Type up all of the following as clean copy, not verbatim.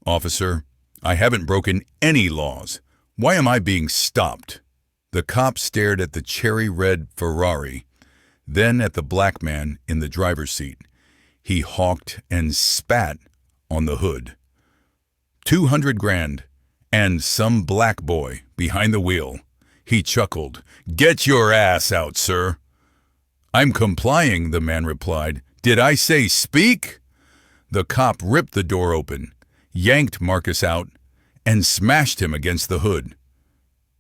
"Officer, I haven't broken any laws. Why am I being stopped?" The cop stared at the cherry-red Ferrari, then at the black man in the driver's seat. He hawked and spat on the hood. 200 grand, and some black boy behind the wheel. He chuckled. "Get your ass out, sir." "I'm complying," the man replied. "Did I say speak?" The cop ripped the door open, yanked Marcus out, and smashed him against the hood.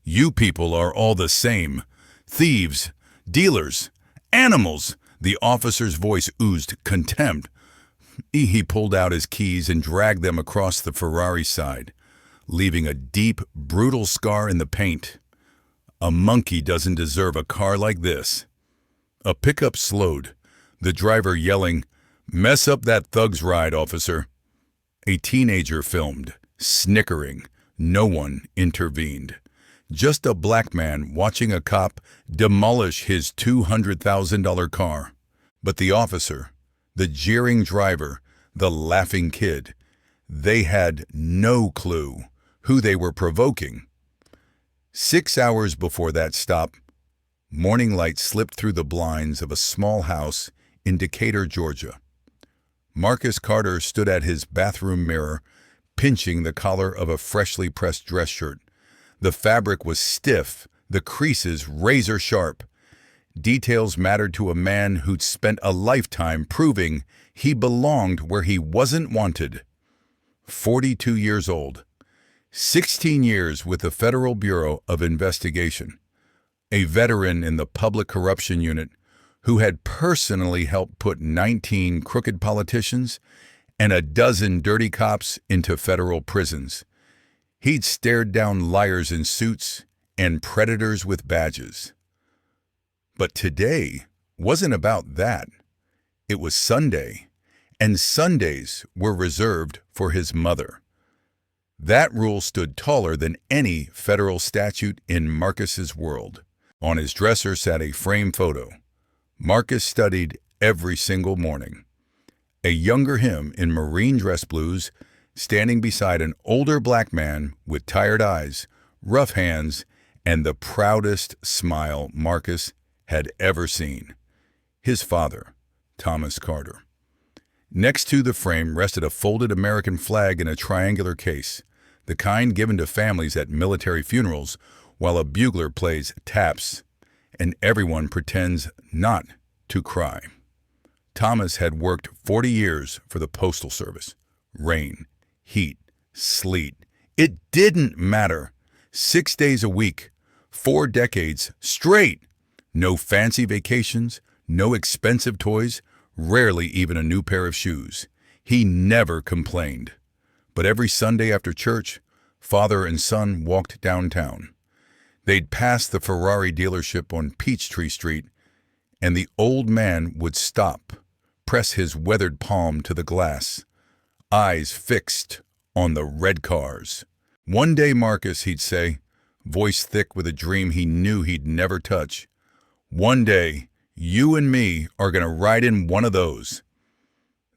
"You people are all the same. Thieves, dealers, animals." The officer's voice oozed contempt. He pulled out his keys and dragged them across the Ferrari side, leaving a deep, brutal scar in the paint. "A monkey doesn't deserve a car like this." A pickup slowed, the driver yelling, "Mess up that thug's ride, officer." A teenager filmed, snickering. No one intervened. Just a black man watching a cop demolish his $200,000 car. But the officer, the jeering driver, the laughing kid, they had no clue who they were provoking. 6 hours before that stop, morning light slipped through the blinds of a small house in Decatur, Georgia. Marcus Carter stood at his bathroom mirror, pinching the collar of a freshly pressed dress shirt. The fabric was stiff, the creases razor sharp. Details mattered to a man who'd spent a lifetime proving he belonged where he wasn't wanted. 42 years old, 16 years with the Federal Bureau of Investigation, a veteran in the Public Corruption Unit who had personally helped put 19 crooked politicians and a dozen dirty cops into federal prisons. He'd stared down liars in suits and predators with badges. But today wasn't about that. It was Sunday, and Sundays were reserved for his mother. That rule stood taller than any federal statute in Marcus's world. On his dresser sat a framed photo. Marcus studied every single morning. A younger him in marine dress blues, standing beside an older black man with tired eyes, rough hands, and the proudest smile Marcus had ever seen. His father, Thomas Carter. Next to the frame rested a folded American flag in a triangular case, the kind given to families at military funerals while a bugler plays taps, and everyone pretends not to cry. Thomas had worked 40 years for the Postal Service. Rain, heat, sleet. It didn't matter. 6 days a week, 4 decades straight. No fancy vacations, no expensive toys, rarely even a new pair of shoes. He never complained. But every Sunday after church, father and son walked downtown. They'd pass the Ferrari dealership on Peachtree Street, and the old man would stop, press his weathered palm to the glass, eyes fixed on the red cars. "One day, Marcus," he'd say, voice thick with a dream he knew he'd never touch, "one day, you and me are going to ride in one of those."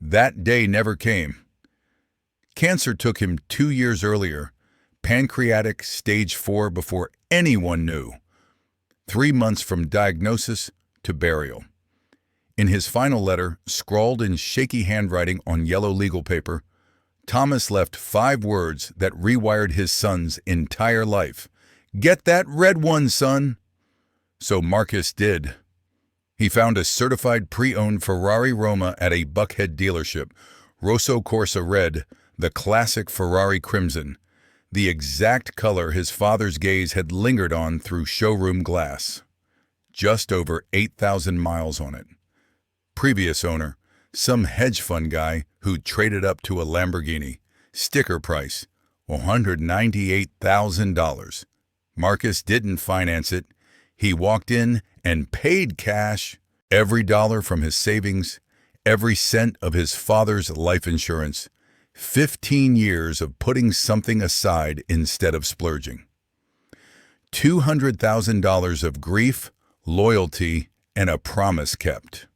That day never came. Cancer took him 2 years earlier, pancreatic stage 4 before anyone knew. 3 months from diagnosis to burial. In his final letter, scrawled in shaky handwriting on yellow legal paper, Thomas left 5 words that rewired his son's entire life. "Get that red one, son." So Marcus did. He found a certified pre-owned Ferrari Roma at a Buckhead dealership, Rosso Corsa Red, the classic Ferrari Crimson, the exact color his father's gaze had lingered on through showroom glass. Just over 8,000 miles on it. Previous owner, some hedge fund guy who'd traded up to a Lamborghini. Sticker price, $198,000. Marcus didn't finance it. He walked in and paid cash, every dollar from his savings, every cent of his father's life insurance. 15 years of putting something aside instead of splurging. $200,000 of grief, loyalty, and a promise kept.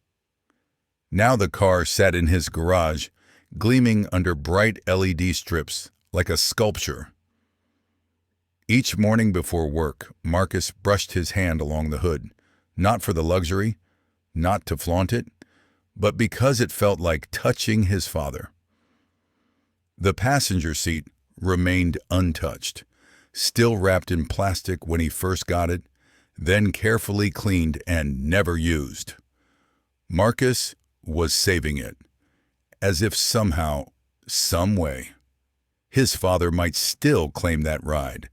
Now the car sat in his garage, gleaming under bright LED strips like a sculpture. Each morning before work, Marcus brushed his hand along the hood, not for the luxury, not to flaunt it, but because it felt like touching his father. The passenger seat remained untouched, still wrapped in plastic when he first got it, then carefully cleaned and never used. Marcus was saving it, as if somehow, some way, his father might still claim that ride.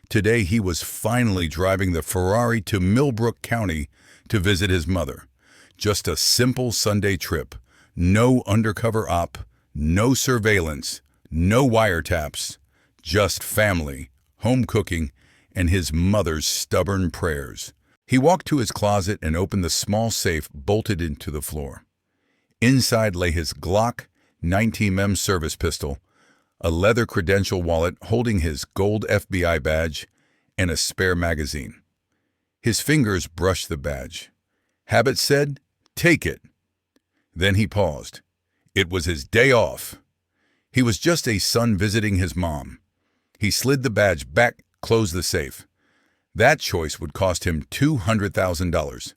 Today he was finally driving the Ferrari to Millbrook County to visit his mother. Just a simple Sunday trip. No undercover op, no surveillance, no wiretaps. Just family, home cooking, and his mother's stubborn prayers. He walked to his closet and opened the small safe bolted into the floor. Inside lay his Glock 19mm service pistol, a leather credential wallet holding his gold FBI badge, and a spare magazine. His fingers brushed the badge. Habit said, "Take it." Then he paused. It was his day off. He was just a son visiting his mom. He slid the badge back, closed the safe. That choice would cost him $200,000.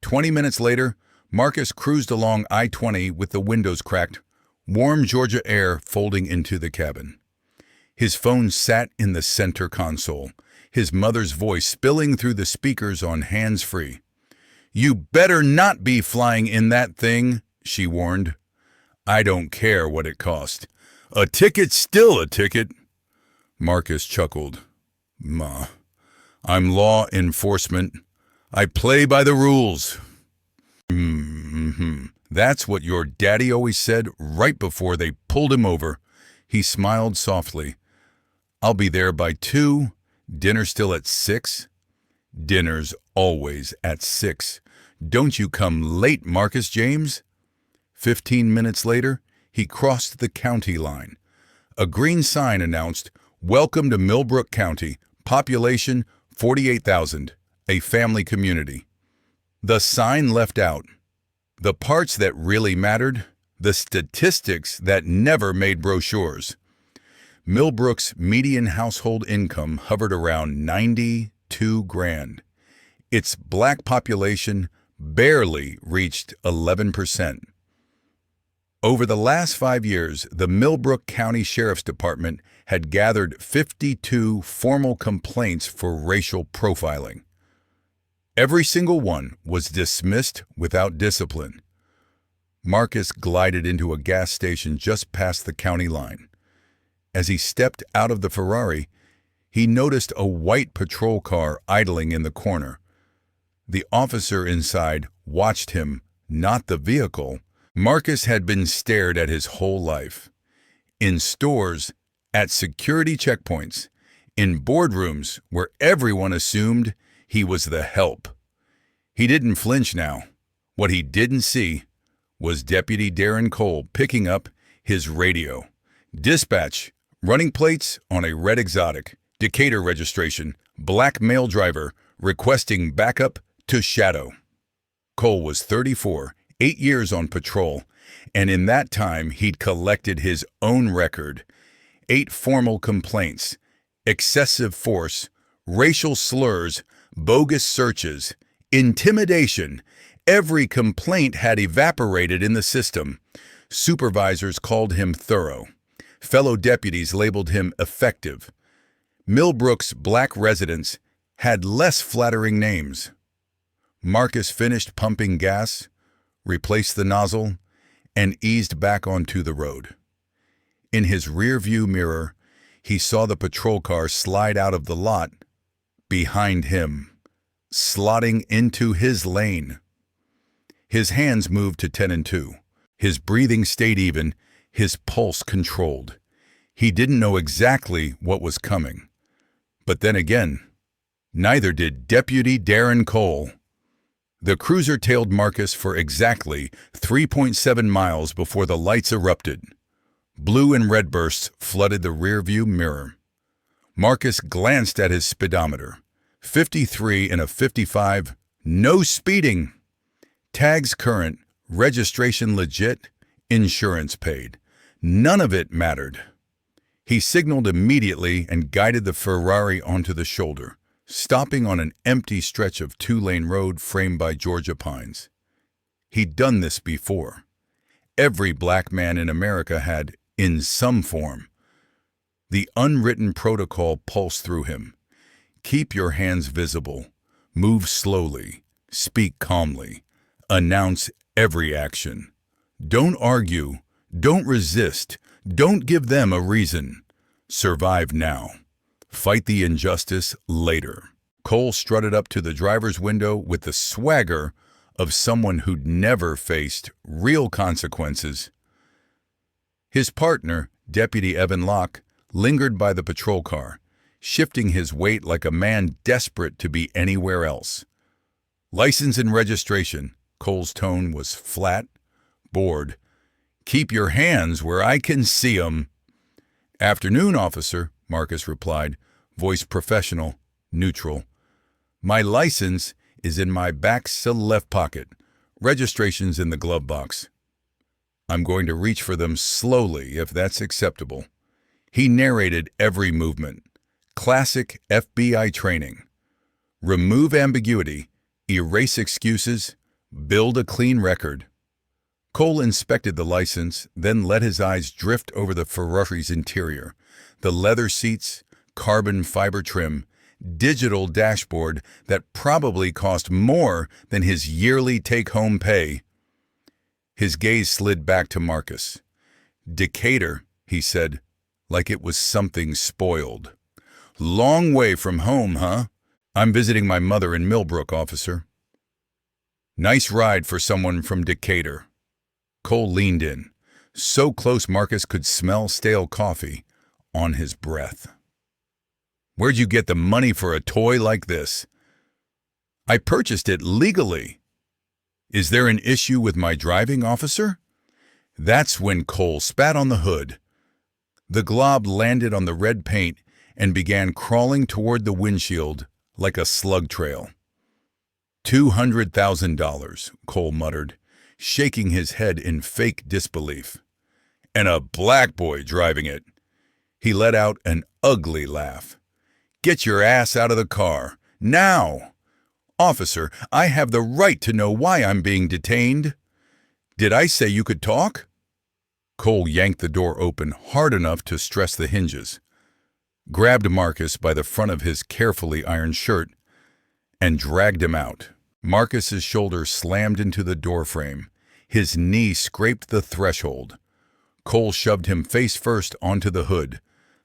20 minutes later, Marcus cruised along I-20 with the windows cracked, warm Georgia air folding into the cabin. His phone sat in the center console, his mother's voice spilling through the speakers on hands-free. "You better not be flying in that thing," she warned. "I don't care what it cost. A ticket's still a ticket." Marcus chuckled. "Ma, I'm law enforcement. I play by the rules." That's what your daddy always said right before they pulled him over." He smiled softly. "I'll be there by 2. Dinner still at 6? Dinner's always at 6. Don't you come late, Marcus James." 15 minutes later, he crossed the county line. A green sign announced, "Welcome to Millbrook County, population 48,000, a family community." The sign left out the parts that really mattered, the statistics that never made brochures. Millbrook's median household income hovered around $92,000. Its black population barely reached 11%. Over the last 5 years, the Millbrook County Sheriff's Department had gathered 52 formal complaints for racial profiling. Every single one was dismissed without discipline. Marcus glided into a gas station just past the county line. As he stepped out of the Ferrari, he noticed a white patrol car idling in the corner. The officer inside watched him, not the vehicle. Marcus had been stared at his whole life. In stores, at security checkpoints, in boardrooms where everyone assumed he was the help. He didn't flinch now. What he didn't see was Deputy Darren Cole picking up his radio. "Dispatch, running plates on a red exotic, Decatur registration, black male driver, requesting backup to Shadow." Cole was 34, 8 years on patrol, and in that time he'd collected his own record. 8 formal complaints, excessive force, racial slurs, bogus searches, intimidation. Every complaint had evaporated in the system. Supervisors called him thorough. Fellow deputies labeled him effective. Millbrook's black residents had less flattering names. Marcus finished pumping gas, replaced the nozzle, and eased back onto the road. In his rearview mirror, he saw the patrol car slide out of the lot behind him, slotting into his lane. His hands moved to 10 and 2. His breathing stayed even, his pulse controlled. He didn't know exactly what was coming. But then again, neither did Deputy Darren Cole. The cruiser tailed Marcus for exactly 3.7 miles before the lights erupted. Blue and red bursts flooded the rearview mirror. Marcus glanced at his speedometer. 53 and a 55, no speeding. Tags current, registration legit, insurance paid. None of it mattered. He signaled immediately and guided the Ferrari onto the shoulder, stopping on an empty stretch of two-lane road framed by Georgia pines. He'd done this before. Every black man in America had, in some form. The unwritten protocol pulsed through him. Keep your hands visible. Move slowly. Speak calmly. Announce every action. Don't argue. Don't resist. Don't give them a reason. Survive now. Fight the injustice later. Cole strutted up to the driver's window with the swagger of someone who'd never faced real consequences. His partner, Deputy Evan Locke, lingered by the patrol car, shifting his weight like a man desperate to be anywhere else. License and registration. Cole's tone was flat, bored. Keep your hands where I can see 'em. Afternoon, officer, Marcus replied, voice professional, neutral. My license is in my back left pocket. Registration's in the glove box. I'm going to reach for them slowly, if that's acceptable. He narrated every movement. Classic FBI training. Remove ambiguity, erase excuses, build a clean record. Cole inspected the license, then let his eyes drift over the Ferrari's interior. The leather seats, carbon fiber trim, digital dashboard that probably cost more than his yearly take-home pay. His gaze slid back to Marcus. Decatur, he said, like it was something spoiled. Long way from home, huh? I'm visiting my mother in Millbrook, officer. Nice ride for someone from Decatur. Cole leaned in, so close Marcus could smell stale coffee on his breath. Where'd you get the money for a toy like this? I purchased it legally. Is there an issue with my driving, officer? That's when Cole spat on the hood. The glob landed on the red paint and began crawling toward the windshield like a slug trail. $200,000, Cole muttered, shaking his head in fake disbelief. And a black boy driving it. He let out an ugly laugh. Get your ass out of the car, now! Officer, I have the right to know why I'm being detained. Did I say you could talk? Cole yanked the door open hard enough to stress the hinges, grabbed Marcus by the front of his carefully ironed shirt, and dragged him out. Marcus's shoulder slammed into the doorframe. His knee scraped the threshold. Cole shoved him face first onto the hood.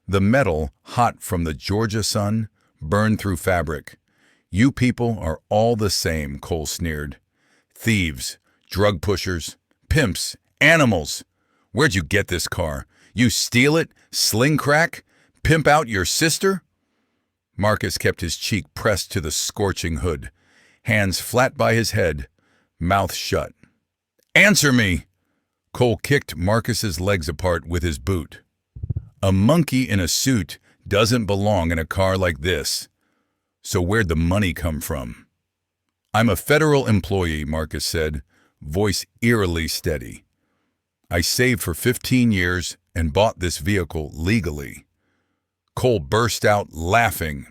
The metal, hot from the Georgia sun, burned through fabric. You people are all the same, Cole sneered. Thieves, drug pushers, pimps, animals. Where'd you get this car? You steal it, sling crack, pimp out your sister? Marcus kept his cheek pressed to the scorching hood, hands flat by his head, mouth shut. Answer me! Cole kicked Marcus's legs apart with his boot. A monkey in a suit doesn't belong in a car like this. So where'd the money come from? I'm a federal employee, Marcus said, voice eerily steady. I saved for 15 years and bought this vehicle legally. Cole burst out laughing.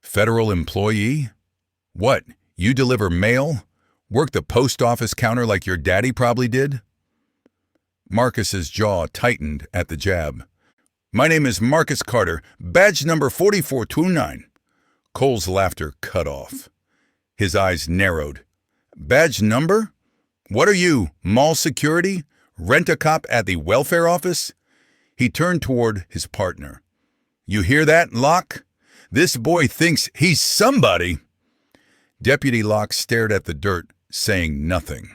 Federal employee? What, you deliver mail? Work the post office counter like your daddy probably did? Marcus's jaw tightened at the jab. My name is Marcus Carter, badge number 4429. Cole's laughter cut off. His eyes narrowed. Badge number? What are you, mall security? Rent-a-cop at the welfare office? He turned toward his partner. You hear that, Locke? This boy thinks he's somebody. Deputy Locke stared at the dirt, saying nothing.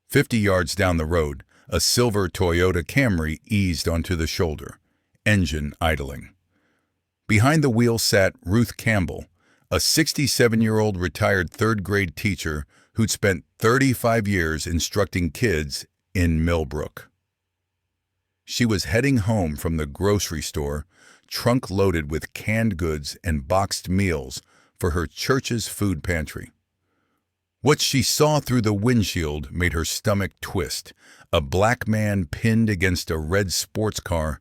50 yards down the road, a silver Toyota Camry eased onto the shoulder, engine idling. Behind the wheel sat Ruth Campbell, a 67-year-old retired third-grade teacher who'd spent 35 years instructing kids in Millbrook. She was heading home from the grocery store, trunk loaded with canned goods and boxed meals for her church's food pantry. What she saw through the windshield made her stomach twist. A black man pinned against a red sports car,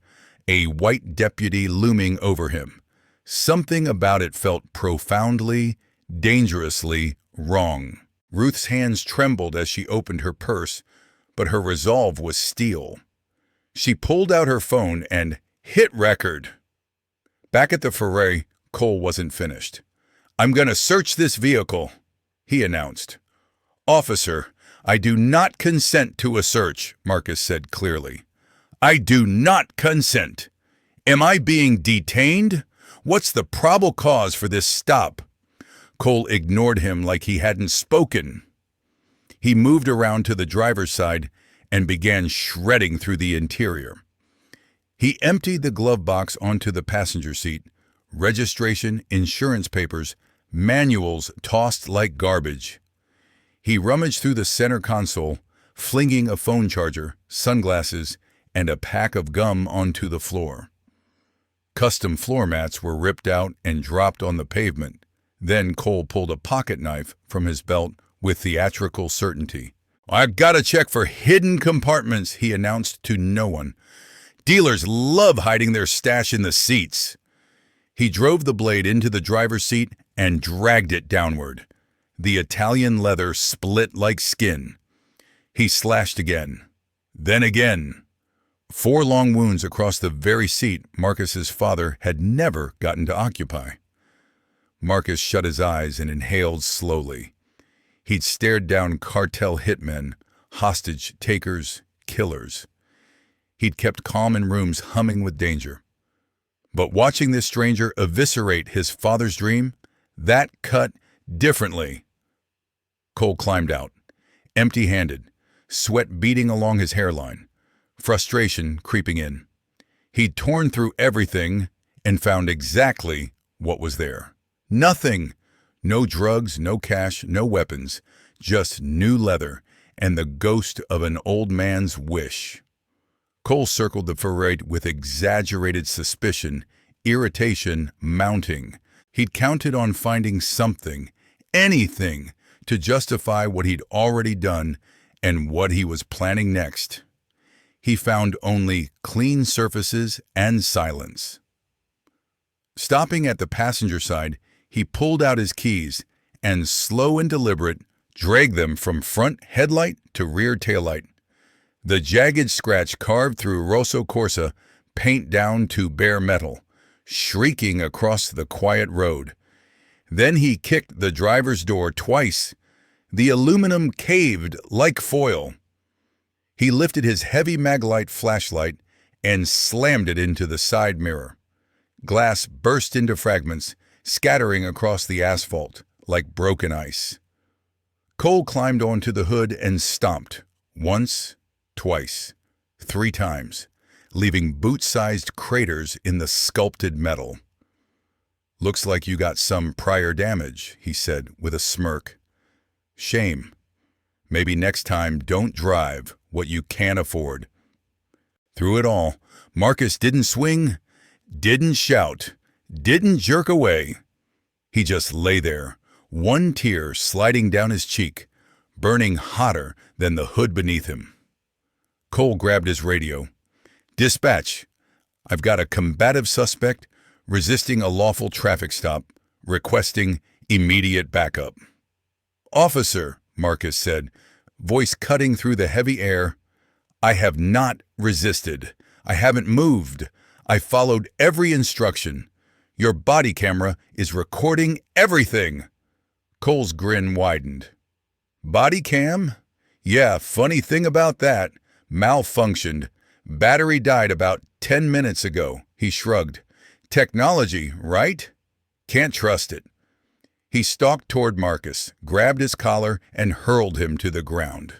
a white deputy looming over him. Something about it felt profoundly, dangerously wrong. Ruth's hands trembled as she opened her purse, but her resolve was steel. She pulled out her phone and hit record. Back at the Ferrari, Cole wasn't finished. "I'm going to search this vehicle," he announced. "Officer, I do not consent to a search," Marcus said clearly. "I do not consent. Am I being detained? What's the probable cause for this stop?" Cole ignored him like he hadn't spoken. He moved around to the driver's side and began shredding through the interior. He emptied the glove box onto the passenger seat. Registration, insurance papers, manuals tossed like garbage. He rummaged through the center console, flinging a phone charger, sunglasses, and a pack of gum onto the floor. Custom floor mats were ripped out and dropped on the pavement. Then Cole pulled a pocket knife from his belt with theatrical certainty. "I gotta check for hidden compartments," he announced to no one. "Dealers love hiding their stash in the seats." He drove the blade into the driver's seat and dragged it downward. The Italian leather split like skin. He slashed again, then again. 4 long wounds across the very seat Marcus's father had never gotten to occupy. Marcus shut his eyes and inhaled slowly. He'd stared down cartel hitmen, hostage takers, killers. He'd kept calm in rooms humming with danger. But watching this stranger eviscerate his father's dream, that cut differently. Cole climbed out, empty-handed, sweat beading along his hairline, frustration creeping in. He'd torn through everything and found exactly what was there. Nothing. No drugs, no cash, no weapons, just new leather and the ghost of an old man's wish. Cole circled the Ferrari with exaggerated suspicion, irritation mounting. He'd counted on finding something, anything, to justify what he'd already done and what he was planning next. He found only clean surfaces and silence. Stopping at the passenger side, he pulled out his keys and, slow and deliberate, dragged them from front headlight to rear taillight. The jagged scratch carved through Rosso Corsa, paint down to bare metal, shrieking across the quiet road. Then he kicked the driver's door twice. The aluminum caved like foil. He lifted his heavy Maglite flashlight and slammed it into the side mirror. Glass burst into fragments, scattering across the asphalt like broken ice. Cole climbed onto the hood and stomped, once, twice, 3 times, leaving boot-sized craters in the sculpted metal. "Looks like you got some prior damage," he said with a smirk. "Shame. Maybe next time don't drive what you can't afford." Through it all, Marcus didn't swing, didn't shout, didn't jerk away. He just lay there, one tear sliding down his cheek, burning hotter than the hood beneath him. Cole grabbed his radio. "Dispatch, I've got a combative suspect resisting a lawful traffic stop, requesting immediate backup." "Officer," Marcus said, voice cutting through the heavy air, "I have not resisted. I haven't moved. I followed every instruction. Your body camera is recording everything." Cole's grin widened. "Body cam? Yeah, funny thing about that. Malfunctioned. Battery died about 10 minutes ago," he shrugged. "Technology, right? Can't trust it." He stalked toward Marcus, grabbed his collar, and hurled him to the ground.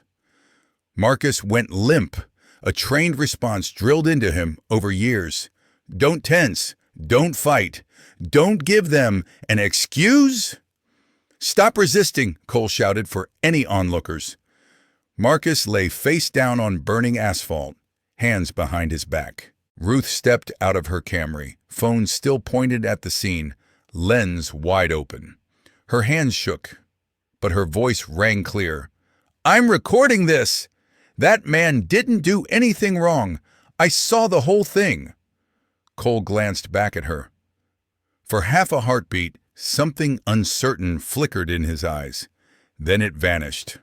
Marcus went limp, a trained response drilled into him over years. "Don't tense. Don't fight. Don't give them an excuse." "Stop resisting," Cole shouted for any onlookers. Marcus lay face down on burning asphalt, hands behind his back. Ruth stepped out of her Camry, phone still pointed at the scene, lens wide open. Her hands shook, but her voice rang clear. "I'm recording this. That man didn't do anything wrong. I saw the whole thing." Cole glanced back at her. For half a heartbeat, something uncertain flickered in his eyes. Then it vanished.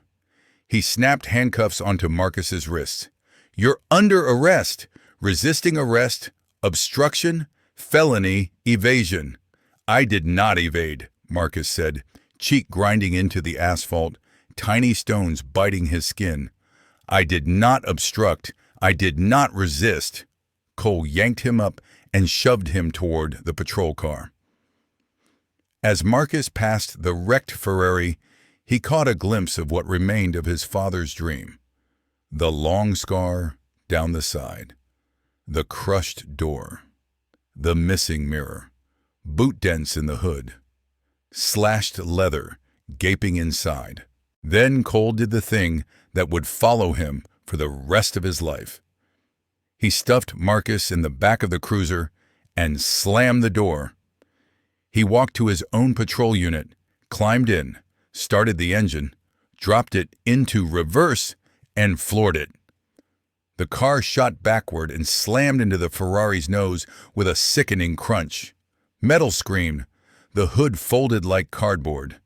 He snapped handcuffs onto Marcus's wrists. "You're under arrest. Resisting arrest, obstruction, felony, evasion." "I did not evade," Marcus said, cheek grinding into the asphalt, tiny stones biting his skin. "I did not obstruct. I did not resist." Cole yanked him up and shoved him toward the patrol car. As Marcus passed the wrecked Ferrari, he caught a glimpse of what remained of his father's dream. The long scar down the side, the crushed door, the missing mirror, boot dents in the hood, slashed leather gaping inside. Then Cole did the thing that would follow him for the rest of his life. He stuffed Marcus in the back of the cruiser and slammed the door. He walked to his own patrol unit, climbed in, started the engine, dropped it into reverse, and floored it. The car shot backward and slammed into the Ferrari's nose with a sickening crunch. Metal screamed. The hood folded like cardboard.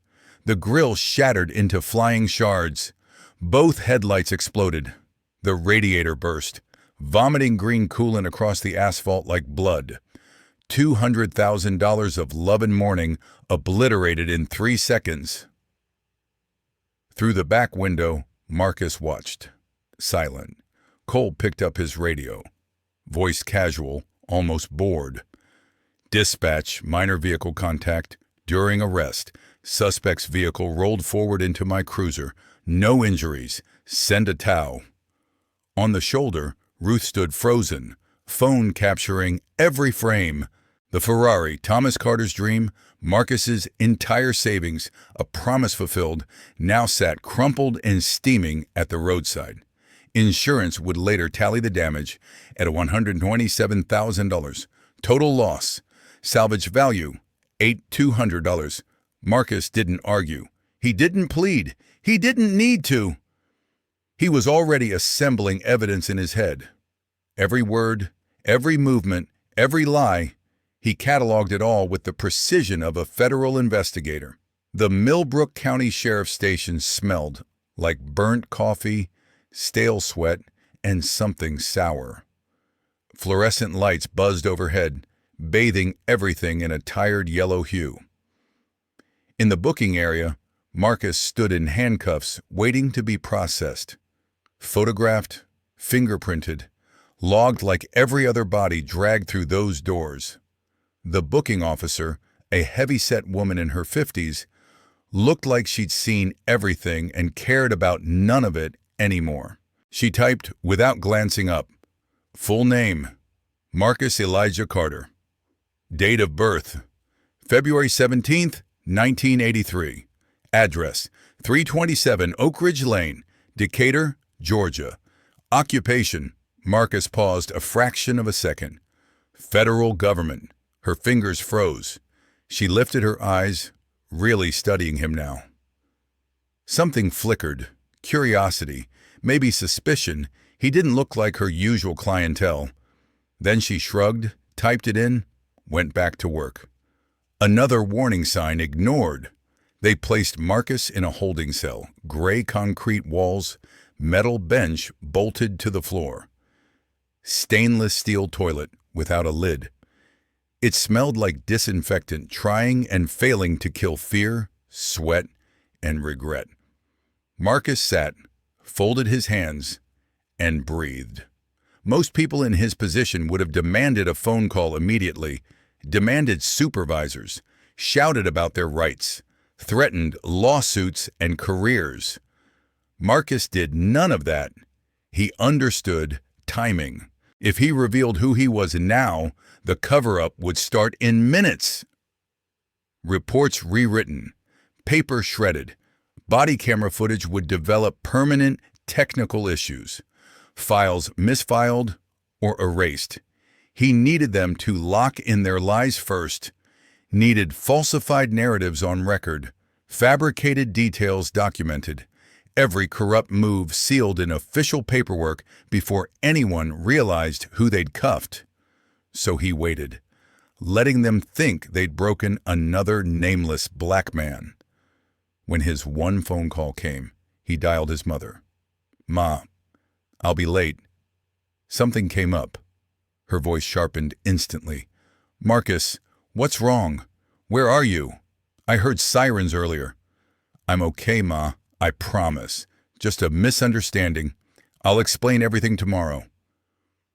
The grille shattered into flying shards. Both headlights exploded. The radiator burst, vomiting green coolant across the asphalt like blood. $200,000 of love and mourning obliterated in 3 seconds. Through the back window, Marcus watched, silent. Cole picked up his radio. Voice casual, almost bored. "Dispatch, minor vehicle contact. During arrest, suspect's vehicle rolled forward into my cruiser. No injuries. Send a TOW." On the shoulder, Ruth stood frozen, phone capturing every frame. The Ferrari, Thomas Carter's dream, Marcus's entire savings, a promise fulfilled, now sat crumpled and steaming at the roadside. Insurance would later tally the damage at $127,000. Total loss. Salvage value, $8,200. Marcus didn't argue. He didn't plead. He didn't need to. He was already assembling evidence in his head. Every word, every movement, every lie, he cataloged it all with the precision of a federal investigator. The Millbrook County Sheriff's Station smelled like burnt coffee, stale sweat, and something sour. Fluorescent lights buzzed overhead, bathing everything in a tired yellow hue. In the booking area, Marcus stood in handcuffs, waiting to be processed. Photographed, fingerprinted, logged like every other body dragged through those doors. The booking officer, a heavy-set woman in her 50s, looked like she'd seen everything and cared about none of it anymore. She typed without glancing up. Full name, Marcus Elijah Carter. Date of birth, February 17th, 1983. Address, 327 Oak Ridge Lane, Decatur, Georgia. Occupation, Marcus paused a fraction of a second. Federal government. Her fingers froze. She lifted her eyes, really studying him now. Something flickered. Curiosity, maybe suspicion. He didn't look like her usual clientele. Then she shrugged, typed it in, went back to work. Another warning sign ignored. They placed Marcus in a holding cell, gray concrete walls, metal bench bolted to the floor. Stainless steel toilet without a lid. It smelled like disinfectant, trying and failing to kill fear, sweat, and regret. Marcus sat, folded his hands, and breathed. Most people in his position would have demanded a phone call immediately, demanded supervisors, shouted about their rights, threatened lawsuits and careers. Marcus did none of that. He understood timing. If he revealed who he was now, the cover-up would start in minutes. Reports rewritten, paper shredded, body camera footage would develop permanent technical issues, files misfiled or erased. He needed them to lock in their lies first, needed falsified narratives on record, fabricated details documented, every corrupt move sealed in official paperwork before anyone realized who they'd cuffed. So he waited, letting them think they'd broken another nameless black man. When his one phone call came, he dialed his mother. "Ma, I'll be late." Something came up. Her voice sharpened instantly. "Marcus, what's wrong? Where are you? I heard sirens earlier." "I'm okay, Ma, I promise. Just a misunderstanding. I'll explain everything tomorrow."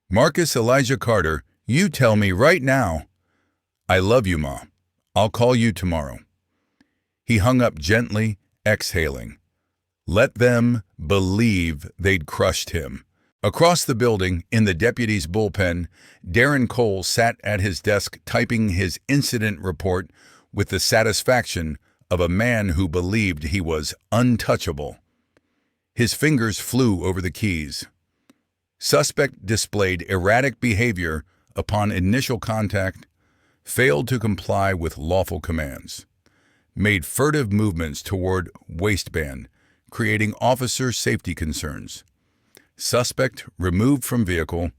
"Marcus Elijah Carter, you tell me right now." "I love you, Ma. I'll call you tomorrow." He hung up gently, exhaling. Let them believe they'd crushed him. Across the building, in the deputy's bullpen, Darren Cole sat at his desk typing his incident report with the satisfaction of a man who believed he was untouchable. His fingers flew over the keys. Suspect displayed erratic behavior upon initial contact, failed to comply with lawful commands, made furtive movements toward waistband, creating officer safety concerns. Suspect removed from vehicle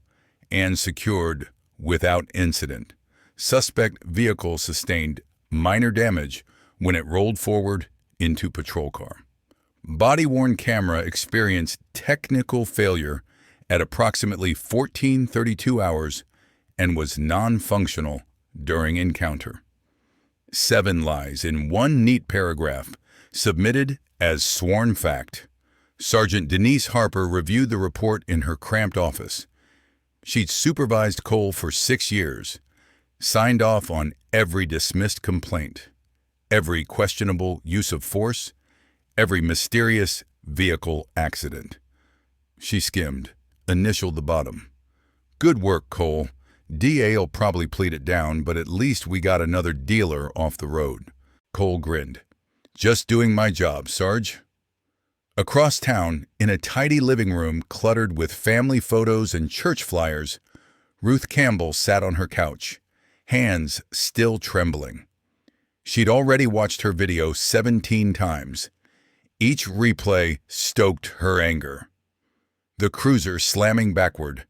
and secured without incident. Suspect vehicle sustained minor damage when it rolled forward into patrol car. Body-worn camera experienced technical failure at approximately 14:32 hours and was non-functional during encounter. 7 lies in one neat paragraph, submitted as sworn fact. Sergeant Denise Harper reviewed the report in her cramped office. She'd supervised Cole for 6 years, signed off on every dismissed complaint, every questionable use of force, every mysterious vehicle accident. She skimmed, initialed the bottom. "Good work, Cole. DA'll probably plead it down, but at least we got another dealer off the road." Cole grinned. "Just doing my job, Sarge." Across town, in a tidy living room cluttered with family photos and church flyers, Ruth Campbell sat on her couch, hands still trembling. She'd already watched her video 17 times. Each replay stoked her anger. The cruiser slamming backward,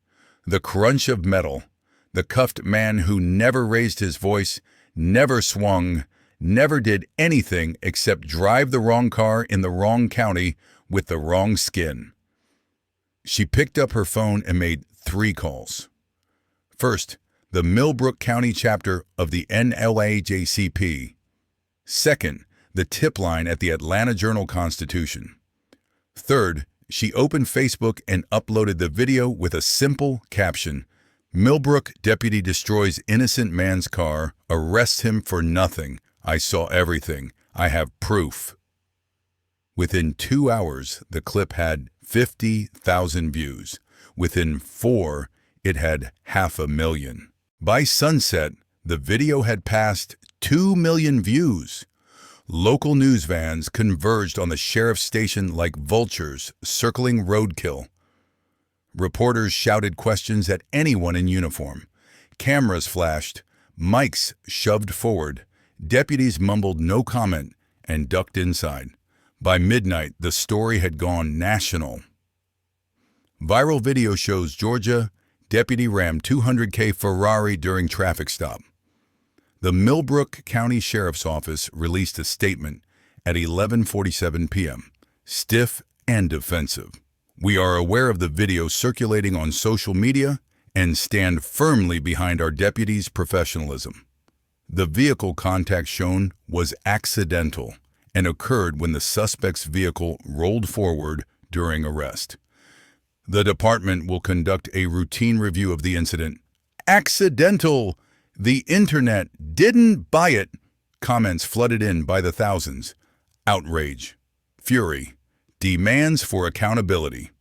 the crunch of metal, the cuffed man who never raised his voice, never swung, never did anything except drive the wrong car in the wrong county with the wrong skin. She picked up her phone and made 3 calls. First, the Millbrook County chapter of the NLAJCP. Second, the tip line at the Atlanta Journal-Constitution. Third, she opened Facebook and uploaded the video with a simple caption: "Millbrook deputy destroys innocent man's car, arrests him for nothing. I saw everything. I have proof." Within 2 hours, the clip had 50,000 views. Within 4, it had 500,000. By sunset, the video had passed 2 million views. Local news vans converged on the sheriff's station like vultures circling roadkill. Reporters shouted questions at anyone in uniform. Cameras flashed, mics shoved forward, deputies mumbled no comment and ducked inside. By midnight, the story had gone national. Viral video shows Georgia deputy rammed 200K Ferrari during traffic stop. The Millbrook County Sheriff's Office released a statement at 11:47 p.m., stiff and defensive. "We are aware of the video circulating on social media and stand firmly behind our deputies' professionalism. The vehicle contact shown was accidental and occurred when the suspect's vehicle rolled forward during arrest. The department will conduct a routine review of the incident." Accidental! The internet didn't buy it. Comments flooded in by the thousands. Outrage, fury, demands for accountability.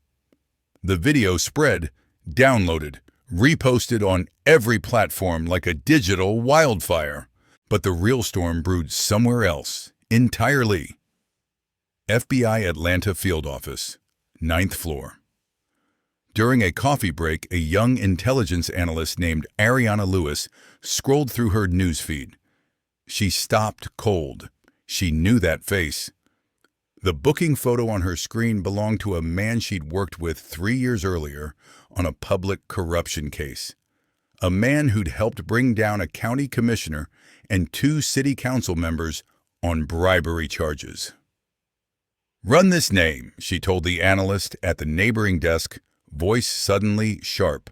The video spread, downloaded, reposted on every platform like a digital wildfire. But the real storm brewed somewhere else, entirely. FBI Atlanta Field Office, 9th floor. During a coffee break, a young intelligence analyst named Ariana Lewis scrolled through her newsfeed. She stopped cold. She knew that face. The booking photo on her screen belonged to a man she'd worked with 3 years earlier on a public corruption case. a man who'd helped bring down a county commissioner and 2 city council members on bribery charges. "Run this name," she told the analyst at the neighboring desk, voice suddenly sharp.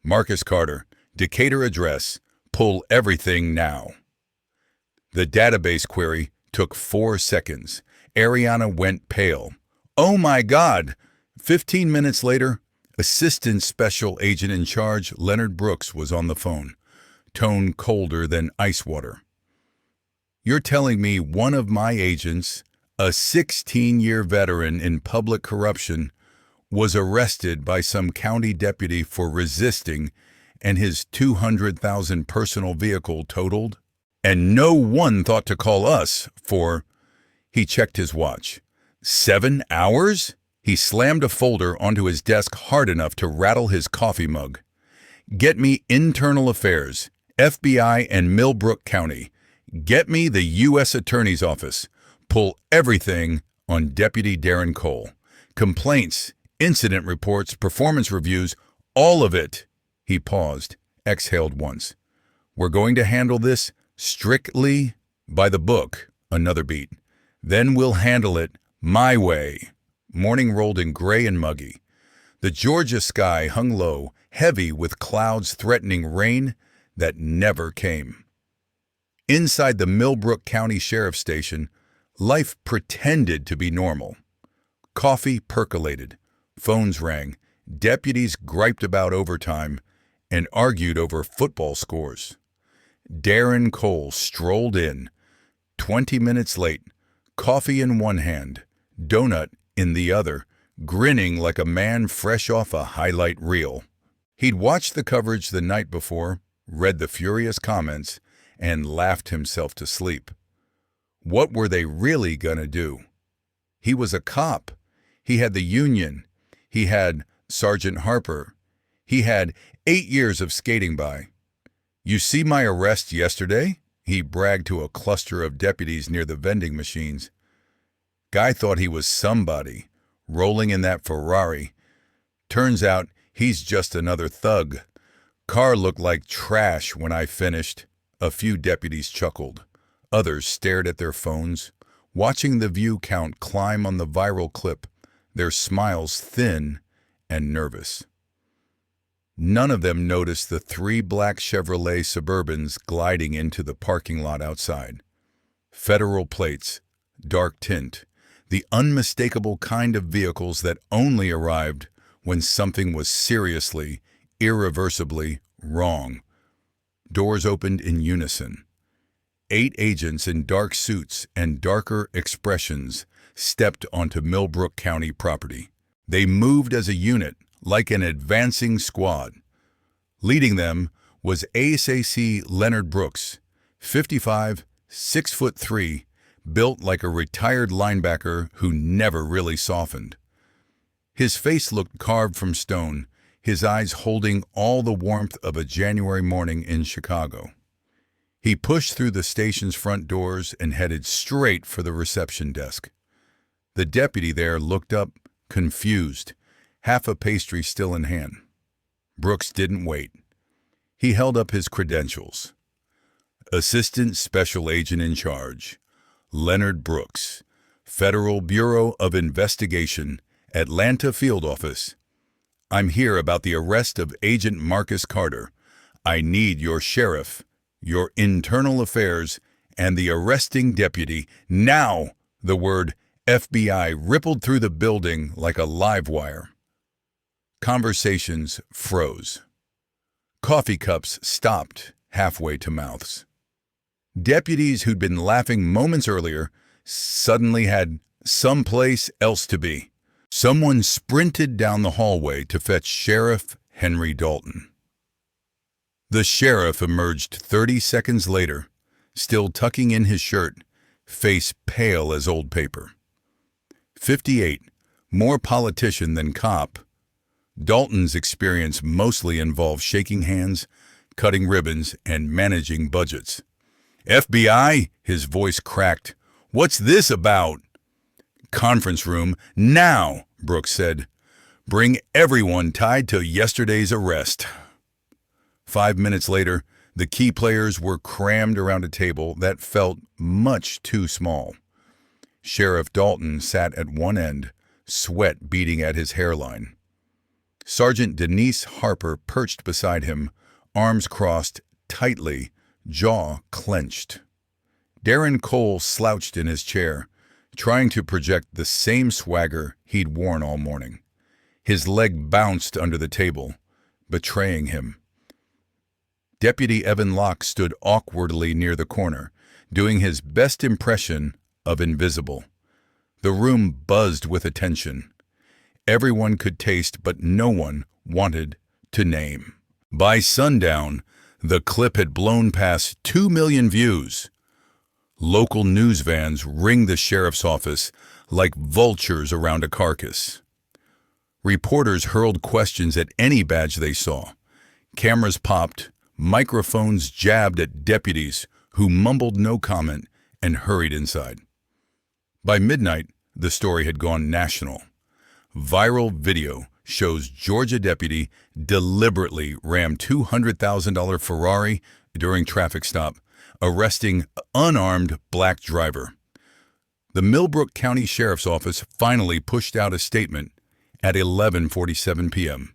"Marcus Carter, Decatur address, pull everything now." The database query took 4 seconds. Ariana went pale. "Oh my God!" 15 minutes later, Assistant Special Agent in Charge Leonard Brooks was on the phone, tone colder than ice water. "You're telling me one of my agents, a 16-year veteran in public corruption, was arrested by some county deputy for resisting and his $200,000 personal vehicle totaled? And no one thought to call us for—" He checked his watch. 7 hours? He slammed a folder onto his desk hard enough to rattle his coffee mug. "Get me Internal Affairs, FBI and Millbrook County. Get me the U.S. Attorney's Office. Pull everything on Deputy Darren Cole. Complaints, incident reports, performance reviews, all of it." He paused, exhaled once. "We're going to handle this strictly by the book." Another beat. "Then we'll handle it my way." Morning rolled in gray and muggy. The Georgia sky hung low, heavy with clouds threatening rain that never came. Inside the Millbrook County Sheriff's Station, life pretended to be normal. Coffee percolated, phones rang, deputies griped about overtime, and argued over football scores. Darren Cole strolled in, 20 minutes late, coffee in one hand, donut in the other, grinning like a man fresh off a highlight reel. He'd watched the coverage the night before, read the furious comments, and laughed himself to sleep. What were they really gonna do? He was a cop. He had the union. He had Sergeant Harper. He had 8 years of skating by. "You see my arrest yesterday?" he bragged to a cluster of deputies near the vending machines. Guy thought he was somebody, rolling in that Ferrari. Turns out he's just another thug. "Car looked like trash when I finished." A few deputies chuckled. Others stared at their phones, watching the view count climb on the viral clip, their smiles thin and nervous. None of them noticed the 3 black Chevrolet Suburbans gliding into the parking lot outside. Federal plates, dark tint, the unmistakable kind of vehicles that only arrived when something was seriously, irreversibly wrong. Doors opened in unison. 8 agents in dark suits and darker expressions stepped onto Millbrook County property. They moved as a unit, like an advancing squad. Leading them was ASAC Leonard Brooks, 55, 6'3", built like a retired linebacker who never really softened. His face looked carved from stone, his eyes holding all the warmth of a January morning in Chicago. He pushed through the station's front doors and headed straight for the reception desk. The deputy there looked up, confused, half a pastry still in hand. Brooks didn't wait. He held up his credentials. Assistant Special Agent in Charge, Leonard Brooks, Federal Bureau of Investigation, Atlanta Field Office. I'm here about the arrest of Agent Marcus Carter. I need your sheriff, your internal affairs, and the arresting deputy. Now! The word FBI rippled through the building like a live wire. Conversations froze. Coffee cups stopped halfway to mouths. Deputies who'd been laughing moments earlier suddenly had someplace else to be. Someone sprinted down the hallway to fetch Sheriff Henry Dalton. The sheriff emerged 30 seconds later, still tucking in his shirt, face pale as old paper. 58, more politician than cop. Dalton's experience mostly involved shaking hands, cutting ribbons, and managing budgets. FBI? His voice cracked. What's this about? Conference room, now, Brooks said. Bring everyone tied to yesterday's arrest. 5 minutes later, the key players were crammed around a table that felt much too small. Sheriff Dalton sat at one end, sweat beading at his hairline. Sergeant Denise Harper perched beside him, arms crossed tightly, jaw clenched. Darren Cole slouched in his chair, trying to project the same swagger he'd worn all morning. His leg bounced under the table, betraying him. Deputy Evan Locke stood awkwardly near the corner, doing his best impression of invisible. The room buzzed with attention. Everyone could taste, but no one wanted to name. By sundown, the clip had blown past 2 million views. Local news vans ringed the sheriff's office like vultures around a carcass. Reporters hurled questions at any badge they saw. Cameras popped, microphones jabbed at deputies who mumbled no comment and hurried inside. By midnight, the story had gone national. Viral video shows Georgia deputy deliberately rammed $200,000 Ferrari during traffic stop, arresting unarmed black driver. The Millbrook County Sheriff's Office finally pushed out a statement at 11:47 p.m.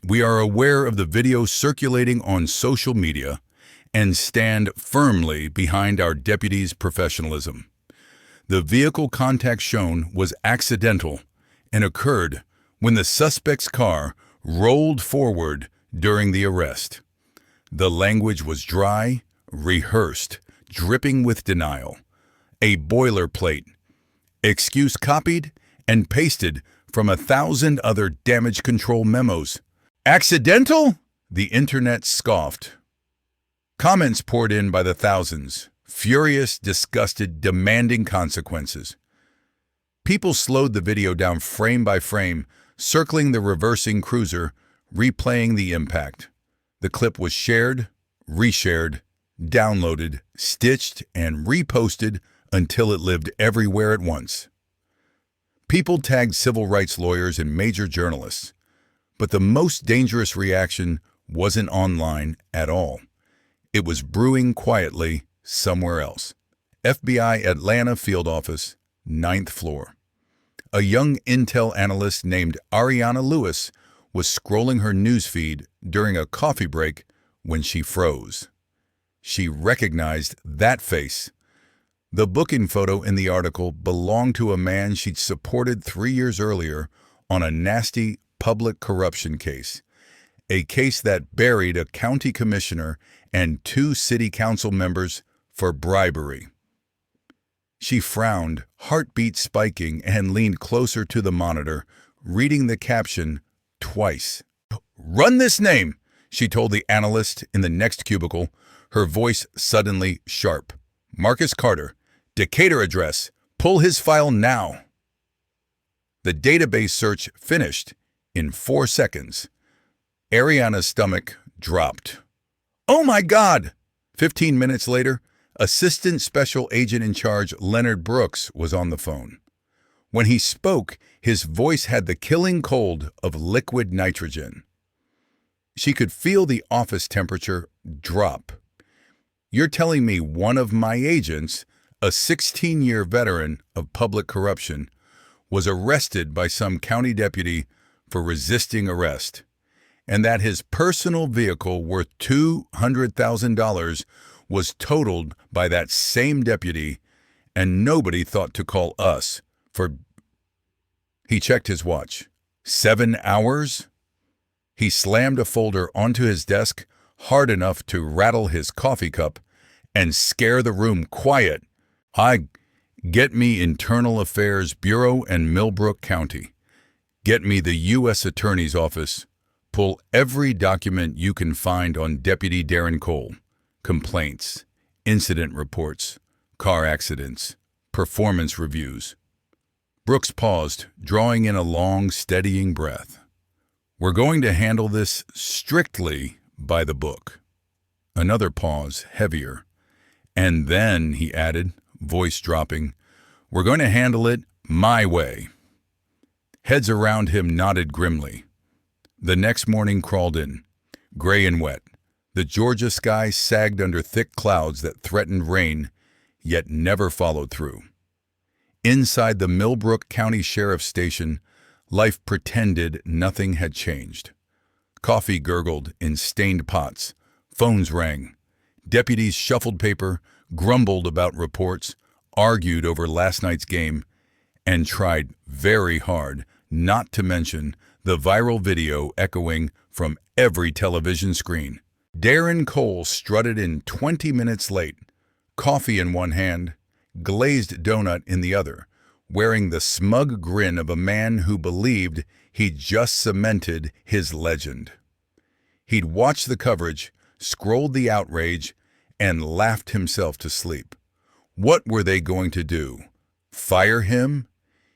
We are aware of the video circulating on social media and stand firmly behind our deputy's professionalism. The vehicle contact shown was accidental and occurred when the suspect's car rolled forward during the arrest. The language was dry, rehearsed, dripping with denial. A boilerplate. Excuse copied and pasted from 1,000 other damage control memos. Accidental? The internet scoffed. Comments poured in by the thousands, furious, disgusted, demanding consequences. People slowed the video down frame by frame, circling the reversing cruiser, replaying the impact. The clip was shared, reshared, downloaded, stitched, and reposted until it lived everywhere at once. People tagged civil rights lawyers and major journalists, but the most dangerous reaction wasn't online at all. It was brewing quietly somewhere else. FBI Atlanta Field Office, 9th floor. A young intel analyst named Ariana Lewis was scrolling her newsfeed during a coffee break when she froze. She recognized that face. The booking photo in the article belonged to a man she'd supported 3 years earlier on a nasty public corruption case, a case that buried a county commissioner and 2 city council members for bribery. She frowned, heartbeat spiking, and leaned closer to the monitor, reading the caption twice. "Run this name," she told the analyst in the next cubicle, her voice suddenly sharp. "Marcus Carter, Decatur address, pull his file now." The database search finished in 4 seconds. Ariana's stomach dropped. "Oh my God!" 15 minutes later, Assistant Special Agent in Charge Leonard Brooks was on the phone. When he spoke, his voice had the killing cold of liquid nitrogen. She could feel the office temperature drop. "You're telling me one of my agents, a 16-year veteran of public corruption, was arrested by some county deputy for resisting arrest, and that his personal vehicle worth $200,000 was totaled by that same deputy, and nobody thought to call us for..." He checked his watch. 7 hours? He slammed a folder onto his desk hard enough to rattle his coffee cup and scare the room quiet. Get me Internal Affairs Bureau and Millbrook County. Get me the U.S. Attorney's Office. Pull every document you can find on Deputy Darren Cole. Complaints, incident reports, car accidents, performance reviews. Brooks paused, drawing in a long, steadying breath. "We're going to handle this strictly by the book." Another pause, heavier. "And then," he added, voice dropping, "we're going to handle it my way." Heads around him nodded grimly. The next morning crawled in, gray and wet. The Georgia sky sagged under thick clouds that threatened rain, yet never followed through. Inside the Millbrook County Sheriff's Station, life pretended nothing had changed. Coffee gurgled in stained pots. Phones rang. Deputies shuffled paper, grumbled about reports, argued over last night's game, and tried very hard not to mention the viral video echoing from every television screen. Darren Cole strutted in 20 minutes late, coffee in one hand, glazed donut in the other, wearing the smug grin of a man who believed he'd just cemented his legend. He'd watched the coverage, scrolled the outrage, and laughed himself to sleep. What were they going to do? Fire him?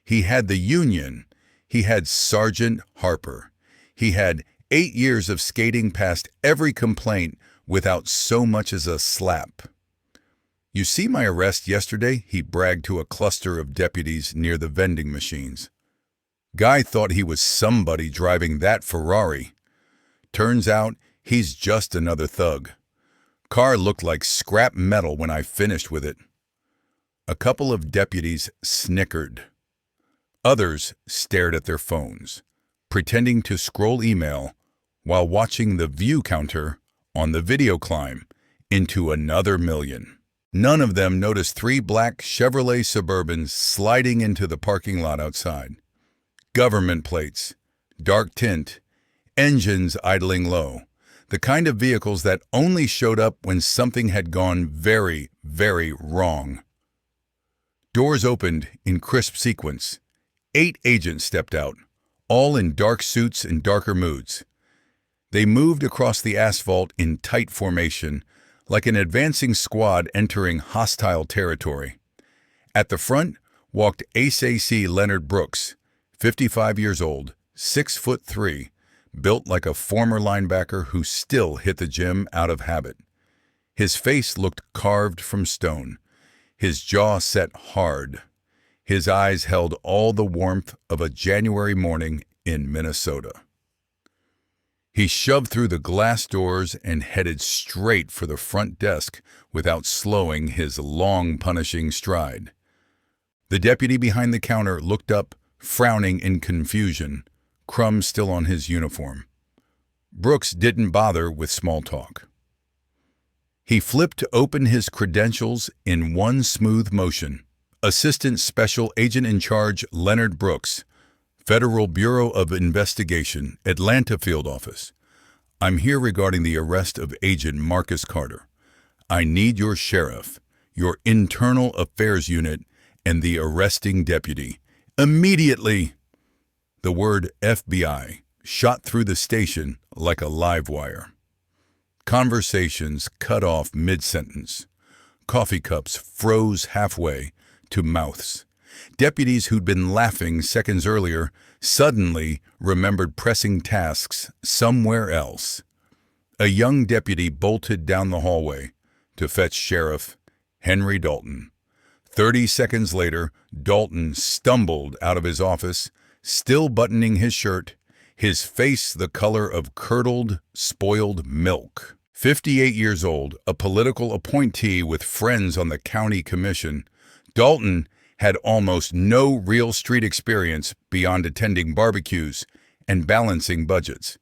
He had the union. He had Sergeant Harper. He had 8 years of skating past every complaint without so much as a slap. "You see my arrest yesterday?" he bragged to a cluster of deputies near the vending machines. Guy thought he was somebody driving that Ferrari. Turns out he's just another thug. Car looked like scrap metal when I finished with it. A couple of deputies snickered. Others stared at their phones, pretending to scroll email while watching the view counter on the video climb into another million. None of them noticed 3 black Chevrolet Suburbans sliding into the parking lot outside. Government plates, dark tint, engines idling low. The kind of vehicles that only showed up when something had gone very, very wrong. Doors opened in crisp sequence. 8 agents stepped out, all in dark suits and darker moods. They moved across the asphalt in tight formation, like an advancing squad entering hostile territory. At the front walked ACC Leonard Brooks, 55 years old, 6'3", built like a former linebacker who still hit the gym out of habit. His face looked carved from stone, his jaw set hard. His eyes held all the warmth of a January morning in Minnesota. He shoved through the glass doors and headed straight for the front desk without slowing his long, punishing stride. The deputy behind the counter looked up, frowning in confusion, crumbs still on his uniform. Brooks didn't bother with small talk. He flipped open his credentials in one smooth motion. Assistant Special Agent in Charge Leonard Brooks, Federal Bureau of Investigation, Atlanta Field Office. I'm here regarding the arrest of Agent Marcus Carter. I need your sheriff, your internal affairs unit, and the arresting deputy. Immediately! The word FBI shot through the station like a live wire. Conversations cut off mid-sentence. Coffee cups froze halfway to mouths. Deputies who'd been laughing seconds earlier suddenly remembered pressing tasks somewhere else. A young deputy bolted down the hallway to fetch Sheriff Henry Dalton. 30 seconds later, Dalton stumbled out of his office, still buttoning his shirt, his face the color of curdled, spoiled milk. 58 years old, a political appointee with friends on the county commission, Dalton had almost no real street experience beyond attending barbecues and balancing budgets.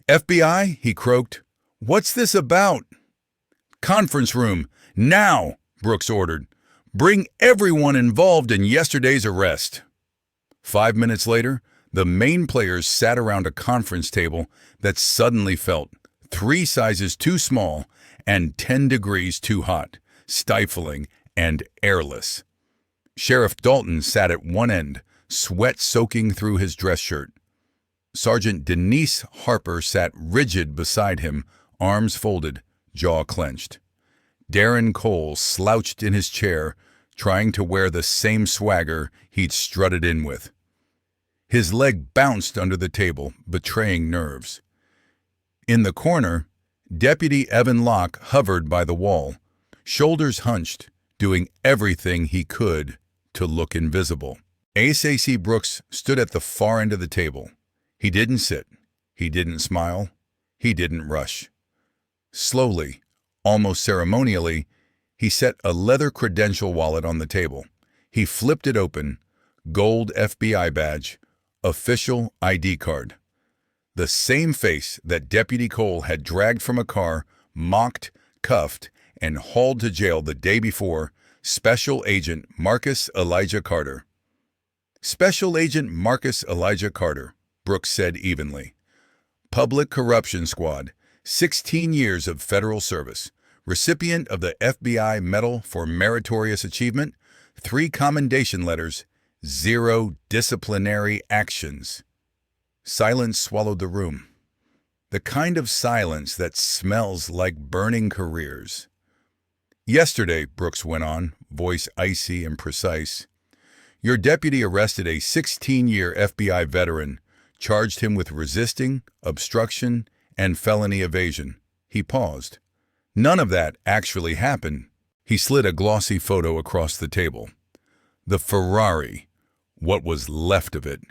"FBI?" he croaked. "What's this about?" "Conference room, now," Brooks ordered. "Bring everyone involved in yesterday's arrest." 5 minutes later, the main players sat around a conference table that suddenly felt 3 sizes too small and 10 degrees too hot, stifling and airless. Sheriff Dalton sat at one end, sweat soaking through his dress shirt. Sergeant Denise Harper sat rigid beside him, arms folded, jaw clenched. Darren Cole slouched in his chair, trying to wear the same swagger he'd strutted in with. His leg bounced under the table, betraying nerves. In the corner, Deputy Evan Locke hovered by the wall, shoulders hunched, doing everything he could to look invisible. ACC Brooks stood at the far end of the table. He didn't sit. He didn't smile. He didn't rush. Slowly, almost ceremonially, he set a leather credential wallet on the table. He flipped it open. Gold FBI badge, official ID card. The same face that Deputy Cole had dragged from a car, mocked, cuffed, and hauled to jail the day before, Special Agent Marcus Elijah Carter. Special Agent Marcus Elijah Carter, Brooks said evenly. Public Corruption Squad, 16 years of federal service, recipient of the FBI Medal for Meritorious Achievement, 3 commendation letters, 0 disciplinary actions. Silence swallowed the room. The kind of silence that smells like burning careers. Yesterday, Brooks went on, voice icy and precise, your deputy arrested a 16-year FBI veteran, charged him with resisting, obstruction, and felony evasion. He paused. None of that actually happened. He slid a glossy photo across the table. The Ferrari, what was left of it.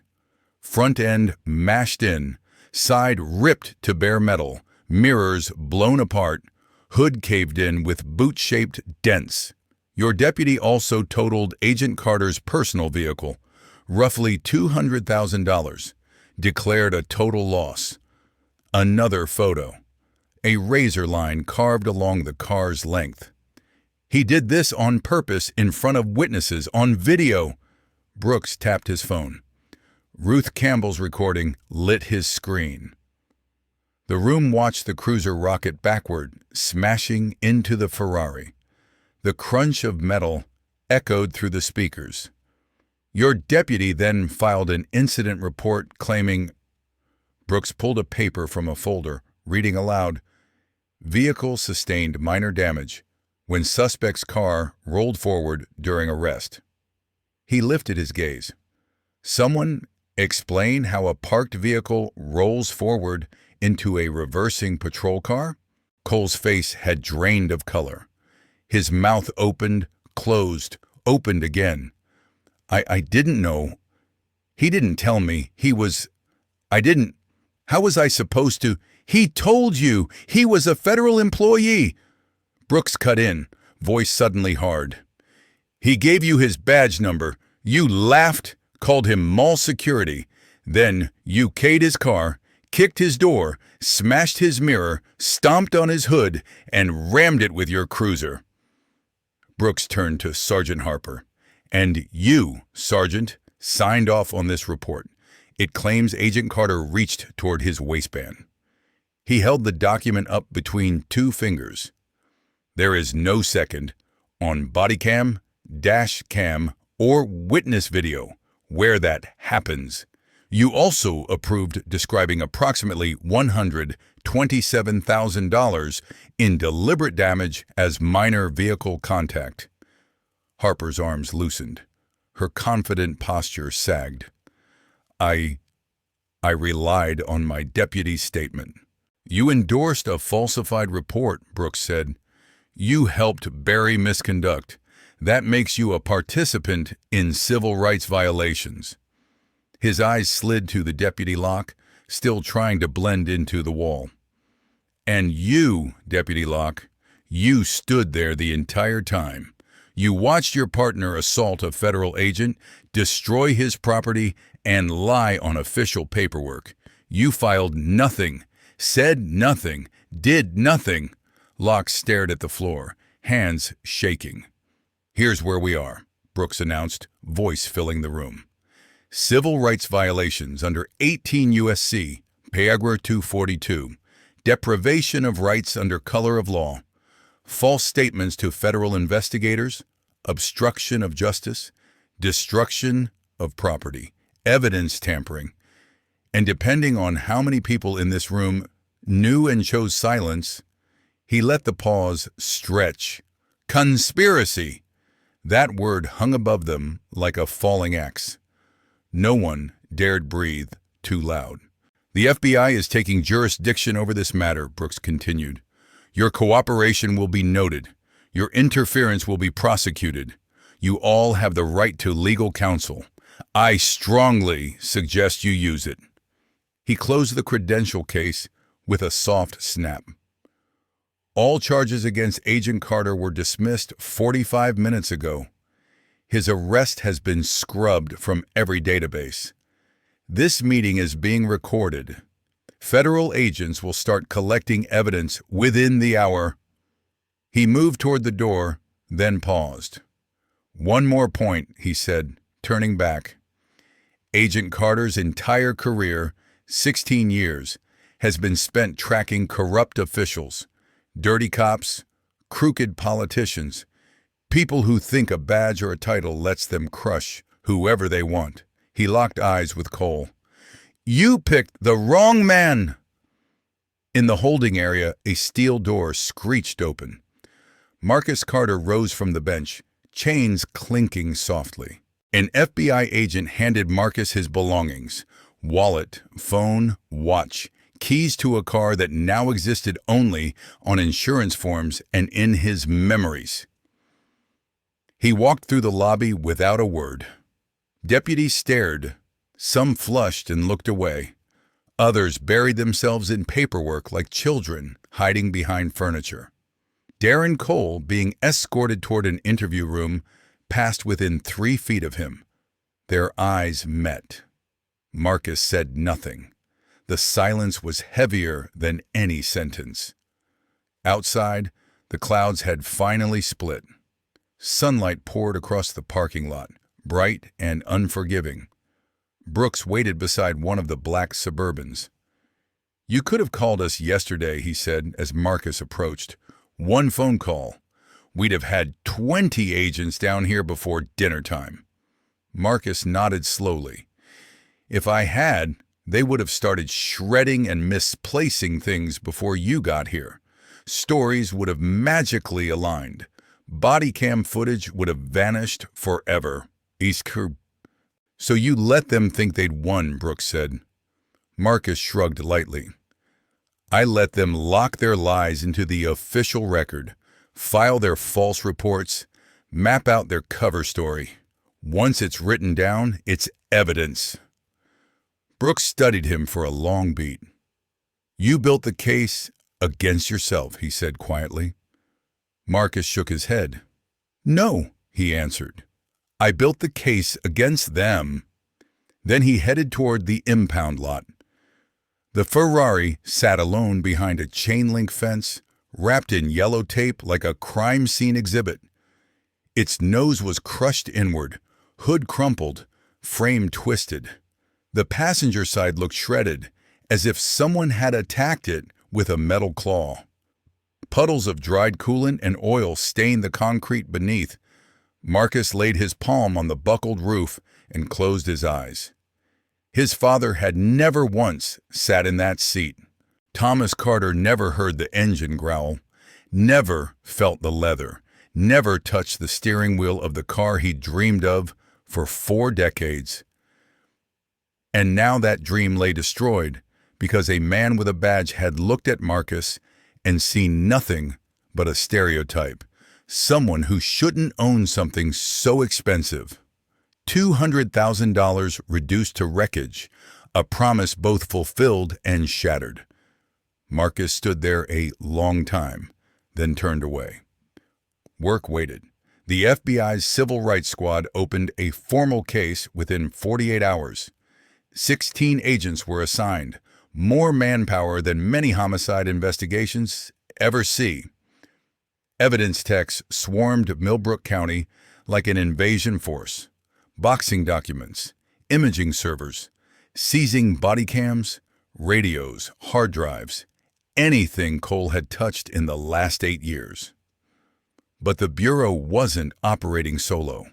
Front end mashed in, side ripped to bare metal, mirrors blown apart, hood caved in with boot-shaped dents. Your deputy also totaled Agent Carter's personal vehicle, roughly $200,000, declared a total loss. Another photo. A razor line carved along the car's length. He did this on purpose in front of witnesses on video. Brooks tapped his phone. Ruth Campbell's recording lit his screen. The room watched the cruiser rocket backward, smashing into the Ferrari. The crunch of metal echoed through the speakers. Your deputy then filed an incident report claiming... Brooks pulled a paper from a folder, reading aloud, vehicle sustained minor damage when suspect's car rolled forward during arrest. He lifted his gaze. Someone explain how a parked vehicle rolls forward into a reversing patrol car? Cole's face had drained of color. His mouth opened, closed, opened again. I didn't know. He didn't tell me. How was I supposed to? He told you he was a federal employee. Brooks cut in, voice suddenly hard. He gave you his badge number. You laughed, called him mall security. Then you K'd his car, kicked his door, smashed his mirror, stomped on his hood, and rammed it with your cruiser. Brooks turned to Sergeant Harper. And you, Sergeant, signed off on this report. It claims Agent Carter reached toward his waistband. He held the document up between 2 fingers. There is no second, on body cam, dash cam, or witness video, where that happens. You also approved describing approximately $127,000 in deliberate damage as minor vehicle contact. Harper's arms loosened. Her confident posture sagged. I relied on my deputy's statement. You endorsed a falsified report, Brooks said. You helped bury misconduct. That makes you a participant in civil rights violations. His eyes slid to the deputy Locke, still trying to blend into the wall. And you, Deputy Locke, you stood there the entire time. You watched your partner assault a federal agent, destroy his property, and lie on official paperwork. You filed nothing, said nothing, did nothing. Locke stared at the floor, hands shaking. Here's where we are, Brooks announced, voice filling the room. Civil rights violations under 18 U.S.C., paragraph 242, deprivation of rights under color of law, false statements to federal investigators, obstruction of justice, destruction of property, evidence tampering, and depending on how many people in this room knew and chose silence, he let the pause stretch. Conspiracy! That word hung above them like a falling axe. No one dared breathe too loud. The FBI is taking jurisdiction over this matter, Brooks continued. Your cooperation will be noted. Your interference will be prosecuted. You all have the right to legal counsel. I strongly suggest you use it. He closed the credential case with a soft snap. All charges against Agent Carter were dismissed 45 minutes ago. His arrest has been scrubbed from every database. This meeting is being recorded. Federal agents will start collecting evidence within the hour. He moved toward the door, then paused. One more point, he said, turning back. Agent Carter's entire career, 16 years, has been spent tracking corrupt officials, dirty cops, crooked politicians, people who think a badge or a title lets them crush whoever they want. He locked eyes with Cole. You picked the wrong man! In the holding area, a steel door screeched open. Marcus Carter rose from the bench, chains clinking softly. An FBI agent handed Marcus his belongings: wallet, phone, watch, keys to a car that now existed only on insurance forms and in his memories. He walked through the lobby without a word. Deputies stared. Some flushed and looked away. Others buried themselves in paperwork like children hiding behind furniture. Darren Cole, being escorted toward an interview room, passed within 3 feet of him. Their eyes met. Marcus said nothing. The silence was heavier than any sentence. Outside, the clouds had finally split. Sunlight poured across the parking lot, bright and unforgiving. Brooks waited beside one of the black Suburbans. You could have called us yesterday, he said as Marcus approached. One phone call. We'd have had 20 agents down here before dinner time. Marcus nodded slowly. If I had, they would have started shredding and misplacing things before you got here. Stories would have magically aligned. Body cam footage would have vanished forever. So you let them think they'd won, Brooks said. Marcus shrugged lightly. I let them lock their lies into the official record, file their false reports, map out their cover story. Once it's written down, it's evidence. Brooks studied him for a long beat. You built the case against yourself, he said quietly. Marcus shook his head. No, he answered. I built the case against them. Then he headed toward the impound lot. The Ferrari sat alone behind a chain-link fence, wrapped in yellow tape like a crime scene exhibit. Its nose was crushed inward, hood crumpled, frame twisted. The passenger side looked shredded, as if someone had attacked it with a metal claw. Puddles of dried coolant and oil stained the concrete beneath. Marcus laid his palm on the buckled roof and closed his eyes. His father had never once sat in that seat. Thomas Carter never heard the engine growl, never felt the leather, never touched the steering wheel of the car he dreamed of for 4 decades. And now that dream lay destroyed because a man with a badge had looked at Marcus and seen nothing but a stereotype. Someone who shouldn't own something so expensive. $200,000 reduced to wreckage, a promise both fulfilled and shattered. Marcus stood there a long time, then turned away. Work waited. The FBI's Civil Rights Squad opened a formal case within 48 hours. 16 agents were assigned, more manpower than many homicide investigations ever see. Evidence techs swarmed Millbrook County like an invasion force. Boxing documents, imaging servers, seizing body cams, radios, hard drives, anything Cole had touched in the last 8 years. But the Bureau wasn't operating solo.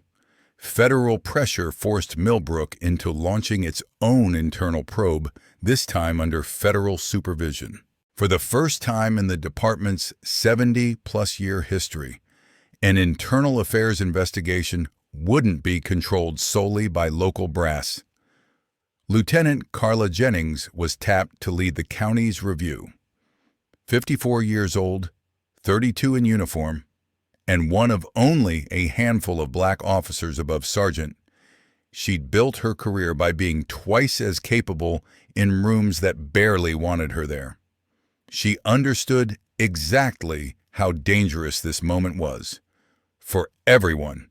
Federal pressure forced Millbrook into launching its own internal probe, this time under federal supervision. For the first time in the department's 70-plus-year history, an internal affairs investigation wouldn't be controlled solely by local brass. Lieutenant Carla Jennings was tapped to lead the county's review. 54 years old, 32 in uniform, and one of only a handful of black officers above sergeant, she'd built her career by being twice as capable in rooms that barely wanted her there. She understood exactly how dangerous this moment was. For everyone,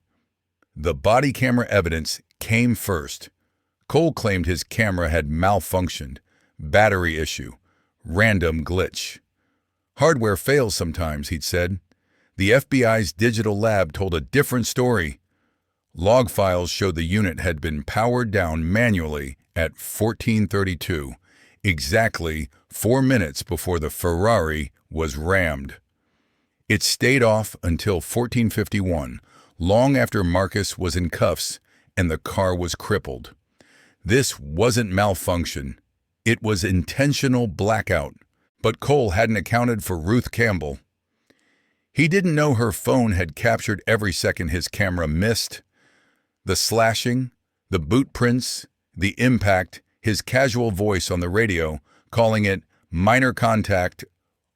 the body camera evidence came first. Cole claimed his camera had malfunctioned, battery issue, random glitch. Hardware fails sometimes, he'd said. The FBI's digital lab told a different story. Log files showed the unit had been powered down manually at 14:32, exactly 4 minutes before the Ferrari was rammed. It stayed off until 14:51, long after Marcus was in cuffs and the car was crippled. This wasn't malfunction. It was intentional blackout. But Cole hadn't accounted for Ruth Campbell. He didn't know her phone had captured every second his camera missed. The slashing, the boot prints, the impact, his casual voice on the radio, calling it minor contact,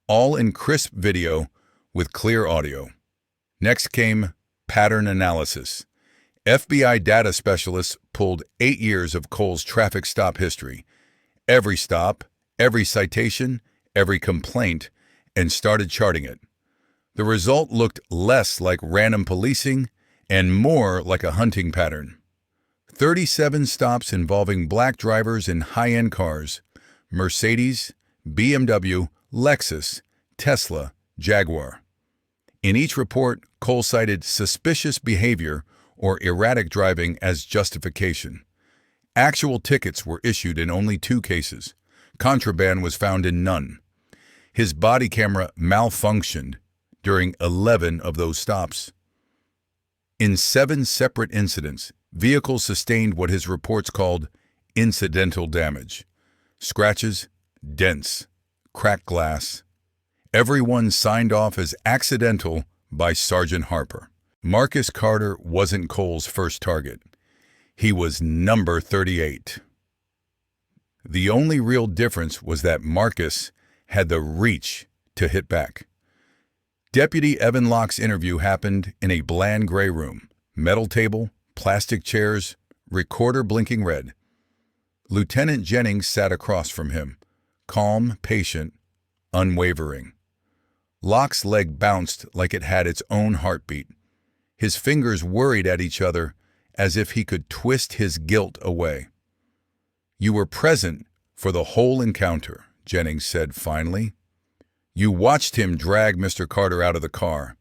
all in crisp video with clear audio. Next came pattern analysis. FBI data specialists pulled 8 years of Cole's traffic stop history. Every stop, every citation, every complaint, and started charting it. The result looked less like random policing and more like a hunting pattern. 37 stops involving black drivers in high-end cars: Mercedes, BMW, Lexus, Tesla, Jaguar. In each report, Cole cited suspicious behavior or erratic driving as justification. Actual tickets were issued in only 2 cases. Contraband was found in none. His body camera malfunctioned during 11 of those stops. In 7 separate incidents, vehicles sustained what his reports called incidental damage. Scratches, dents, cracked glass. Everyone signed off as accidental by Sergeant Harper. Marcus Carter wasn't Cole's first target. He was number 38. The only real difference was that Marcus had the reach to hit back. Deputy Evan Locke's interview happened in a bland gray room. Metal table, plastic chairs, recorder blinking red. Lieutenant Jennings sat across from him, calm, patient, unwavering. Locke's leg bounced like it had its own heartbeat. His fingers worried at each other as if he could twist his guilt away. "You were present for the whole encounter," Jennings said finally. "You watched him drag Mr. Carter out of the car.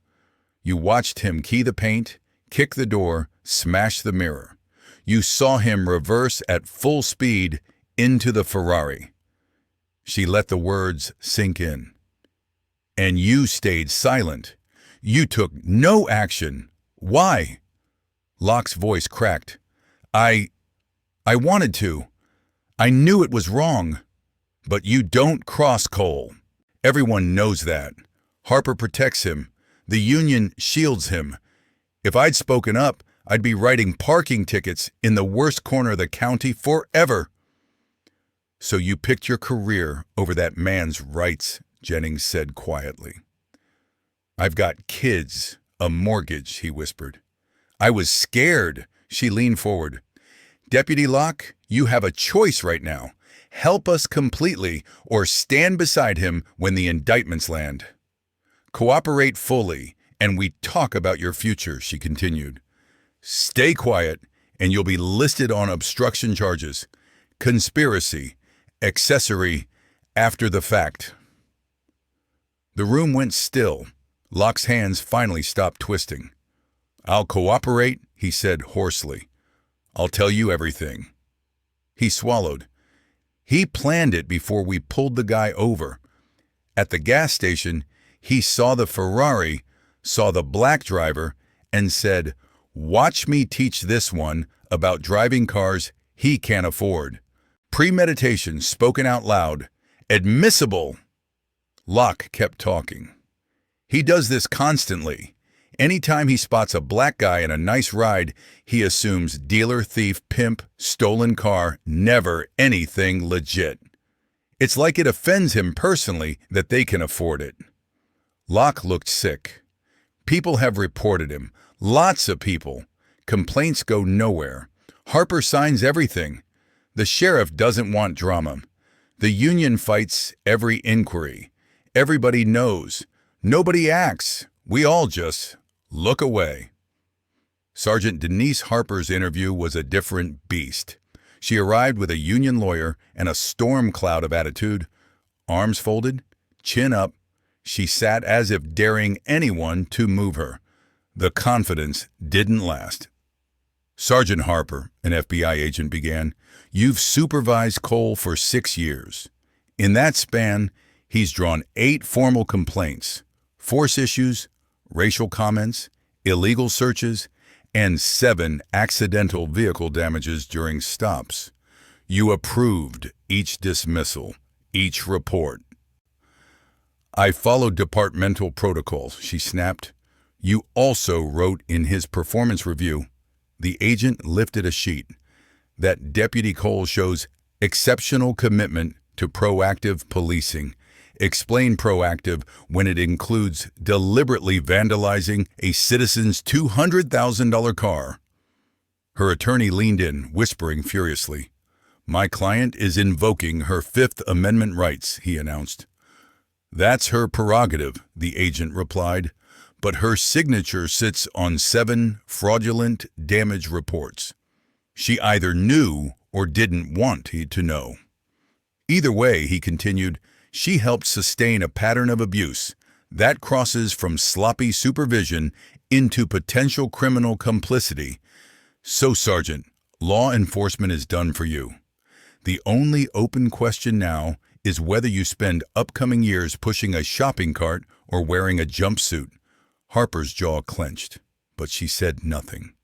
You watched him key the paint, kick the door, smash the mirror. You saw him reverse at full speed into the Ferrari." She let the words sink in. "And you stayed silent. You took no action. Why?" Locke's voice cracked. I wanted to. I knew it was wrong. But you don't cross Cole. Everyone knows that. Harper protects him. The union shields him. If I'd spoken up, I'd be writing parking tickets in the worst corner of the county forever." "So you picked your career over that man's rights," Jennings said quietly. "I've got kids, a mortgage," he whispered. "I was scared." She leaned forward. "Deputy Locke, you have a choice right now. Help us completely or stand beside him when the indictments land. Cooperate fully, and we talk about your future," she continued. "Stay quiet, and you'll be listed on obstruction charges, conspiracy, accessory, after the fact." The room went still. Locke's hands finally stopped twisting. "I'll cooperate," he said hoarsely. "I'll tell you everything." He swallowed. He planned it before we pulled the guy over. At the gas station, he saw the Ferrari, saw the black driver, and said, "Watch me teach this one about driving cars he can't afford." Premeditation spoken out loud. Admissible. Locke kept talking. "He does this constantly. Anytime he spots a black guy in a nice ride, he assumes dealer, thief, pimp, stolen car, never anything legit. It's like it offends him personally that they can afford it." Locke looked sick. "People have reported him. Lots of people. Complaints go nowhere. Harper signs everything. The sheriff doesn't want drama. The union fights every inquiry. Everybody knows. Nobody acts. We all just look away. Sergeant Denise Harper's interview was a different beast. She arrived with a union lawyer and a storm cloud of attitude. Arms folded, chin up, she sat as if daring anyone to move her. The confidence didn't last. Sergeant Harper, an FBI agent, began, "You've supervised Cole for 6 years. In that span, he's drawn 8 formal complaints, force issues, racial comments, illegal searches, and 7 accidental vehicle damages during stops. You approved each dismissal, each report." "I followed departmental protocols," she snapped. "You also wrote in his performance review." The agent lifted a sheet. "That Deputy Cole shows exceptional commitment to proactive policing. Explain proactive when it includes deliberately vandalizing a citizen's $200,000 car." Her attorney leaned in, whispering furiously. "My client is invoking her Fifth Amendment rights," he announced. "That's her prerogative," the agent replied, "but her signature sits on 7 fraudulent damage reports. She either knew or didn't want to know. Either way," he continued, "she helped sustain a pattern of abuse that crosses from sloppy supervision into potential criminal complicity. So, Sergeant, law enforcement is done for you. The only open question now is whether you spend upcoming years pushing a shopping cart or wearing a jumpsuit." Harper's jaw clenched, but she said nothing.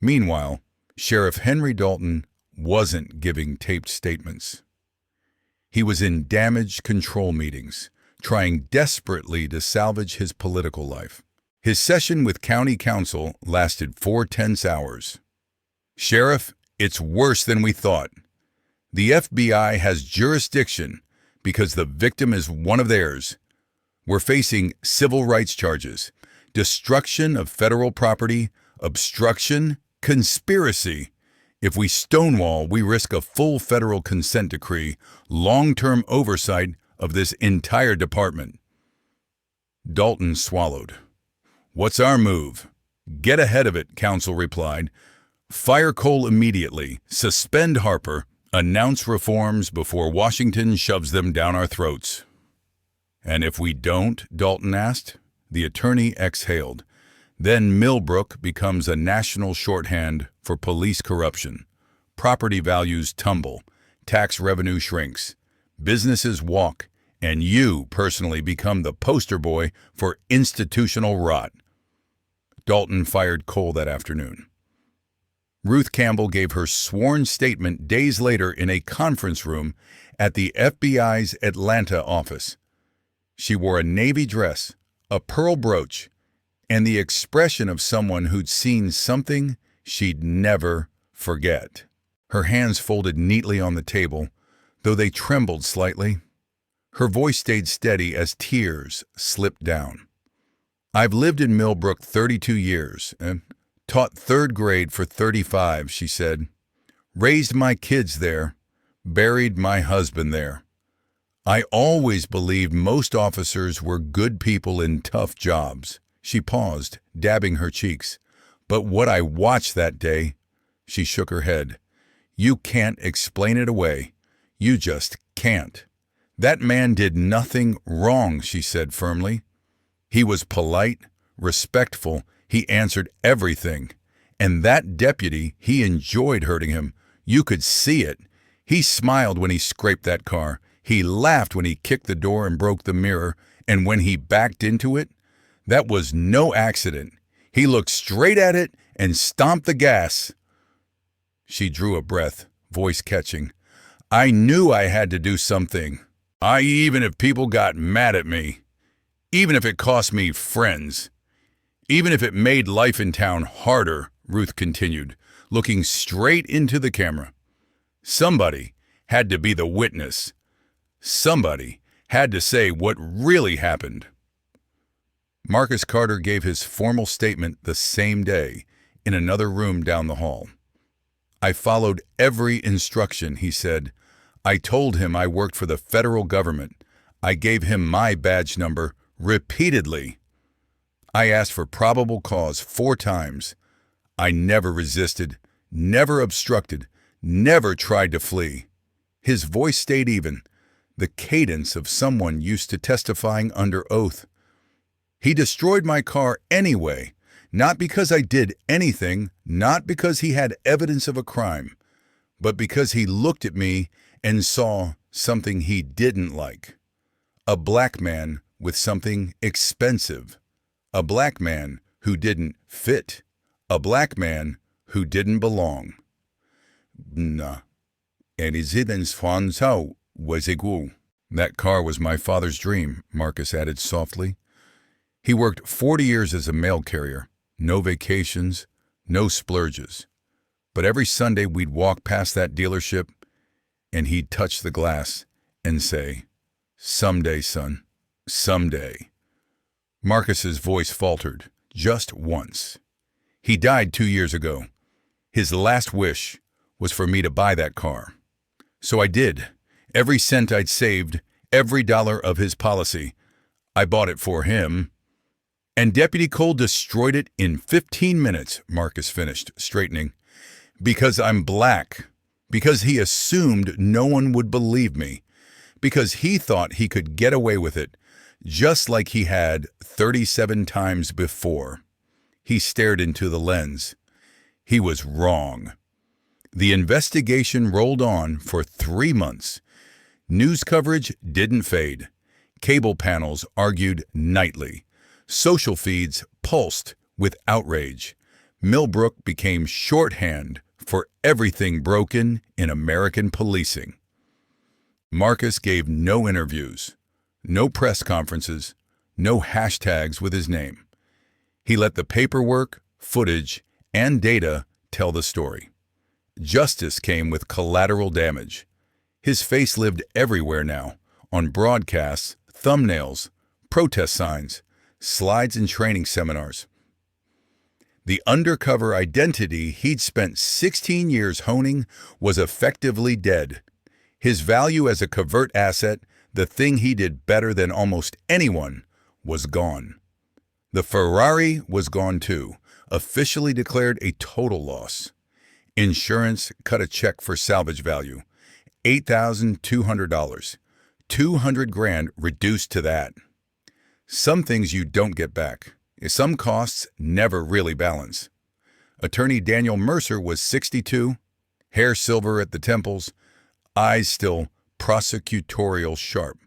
Meanwhile, Sheriff Henry Dalton wasn't giving taped statements. He was in damage control meetings, trying desperately to salvage his political life. His session with County Council lasted 4 tense hours. "Sheriff, it's worse than we thought. The FBI has jurisdiction because the victim is one of theirs. We're facing civil rights charges, destruction of federal property, obstruction, conspiracy. If we stonewall, we risk a full federal consent decree, long-term oversight of this entire department." Dalton swallowed. "What's our move?" "Get ahead of it," counsel replied. "Fire Cole immediately, suspend Harper, announce reforms before Washington shoves them down our throats." "And if we don't?" Dalton asked. The attorney exhaled. "Then Millbrook becomes a national shorthand for police corruption. Property values tumble, tax revenue shrinks, businesses walk, and you personally become the poster boy for institutional rot." Dalton fired Cole that afternoon. Ruth Campbell gave her sworn statement days later in a conference room at the FBI's Atlanta office. She wore a navy dress, a pearl brooch, and the expression of someone who'd seen something she'd never forget. Her hands folded neatly on the table, though they trembled slightly. Her voice stayed steady as tears slipped down. "I've lived in Millbrook 32 years, and taught 3rd grade for 35, she said. "Raised my kids there, buried my husband there. I always believed most officers were good people in tough jobs." She paused, dabbing her cheeks. "But what I watched that day," she shook her head, "you can't explain it away. You just can't." "That man did nothing wrong," she said firmly. "He was polite, respectful, he answered everything. And that deputy, he enjoyed hurting him. You could see it. He smiled when he scraped that car. He laughed when he kicked the door and broke the mirror. And when he backed into it, that was no accident. He looked straight at it and stomped the gas." She drew a breath, voice catching. "I knew I had to do something. Even if people got mad at me. Even if it cost me friends. Even if it made life in town harder," Ruth continued, looking straight into the camera. "Somebody had to be the witness. Somebody had to say what really happened." Marcus Carter gave his formal statement the same day, in another room down the hall. "I followed every instruction," he said. "I told him I worked for the federal government. I gave him my badge number repeatedly. I asked for probable cause 4 times. I never resisted, never obstructed, never tried to flee. His voice stayed even, the cadence of someone used to testifying under oath. He destroyed my car anyway, not because I did anything, not because he had evidence of a crime, but because he looked at me and saw something he didn't like. A black man with something expensive. A black man who didn't fit. A black man who didn't belong. Nah. That car was my father's dream, Marcus added softly. He worked 40 years as a mail carrier. No vacations, no splurges. But every Sunday we'd walk past that dealership and he'd touch the glass and say, "Someday, son, someday." Marcus's voice faltered, just once. He died 2 years ago. His last wish was for me to buy that car. So I did. Every cent I'd saved, every dollar of his policy, I bought it for him. And Deputy Cole destroyed it in 15 minutes, Marcus finished, straightening. Because I'm black. Because he assumed no one would believe me. Because he thought he could get away with it, just like he had 37 times before. He stared into the lens. He was wrong. The investigation rolled on for 3 months. News coverage didn't fade. Cable panels argued nightly. Social feeds pulsed with outrage. Millbrook became shorthand for everything broken in American policing. Marcus gave no interviews, no press conferences, no hashtags with his name. He let the paperwork, footage, and data tell the story. Justice came with collateral damage. His face lived everywhere now, on broadcasts, thumbnails, protest signs, slides and training seminars. The undercover identity he'd spent 16 years honing was effectively dead. His value as a covert asset, the thing he did better than almost anyone, was gone. The Ferrari was gone too, officially declared a total loss. Insurance cut a check for salvage value, $8,200. 200 grand reduced to that. Some things you don't get back. Some costs never really balance. Attorney Daniel Mercer was 62, hair silver at the temples, eyes still prosecutorial sharp.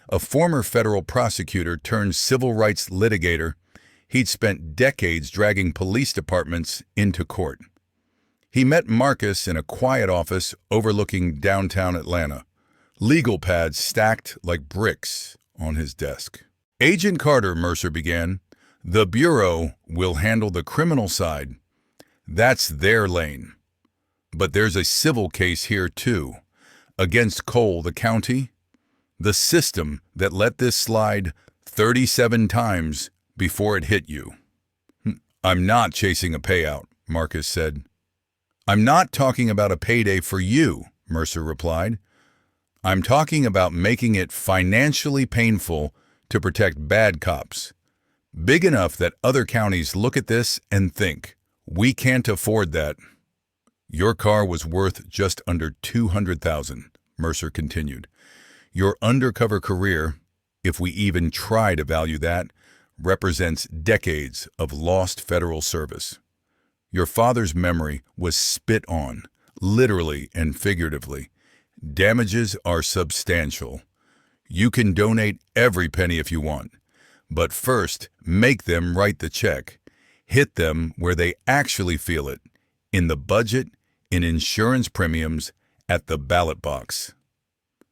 A former federal prosecutor turned civil rights litigator, he'd spent decades dragging police departments into court. He met Marcus in a quiet office overlooking downtown Atlanta, legal pads stacked like bricks on his desk. "Agent Carter," Mercer began, "the Bureau will handle the criminal side. That's their lane. But there's a civil case here too, against Cole, the county, the system that let this slide 37 times before it hit you." "I'm not chasing a payout," Marcus said. "I'm not talking about a payday for you," Mercer replied. "I'm talking about making it financially painful to protect bad cops. Big enough that other counties look at this and think, we can't afford that." "Your car was worth just under $200,000, Mercer continued. "Your undercover career, if we even try to value that, represents decades of lost federal service. Your father's memory was spit on, literally and figuratively. Damages are substantial. You can donate every penny if you want, but first make them write the check. Hit them where they actually feel it, in the budget, in insurance premiums, at the ballot box."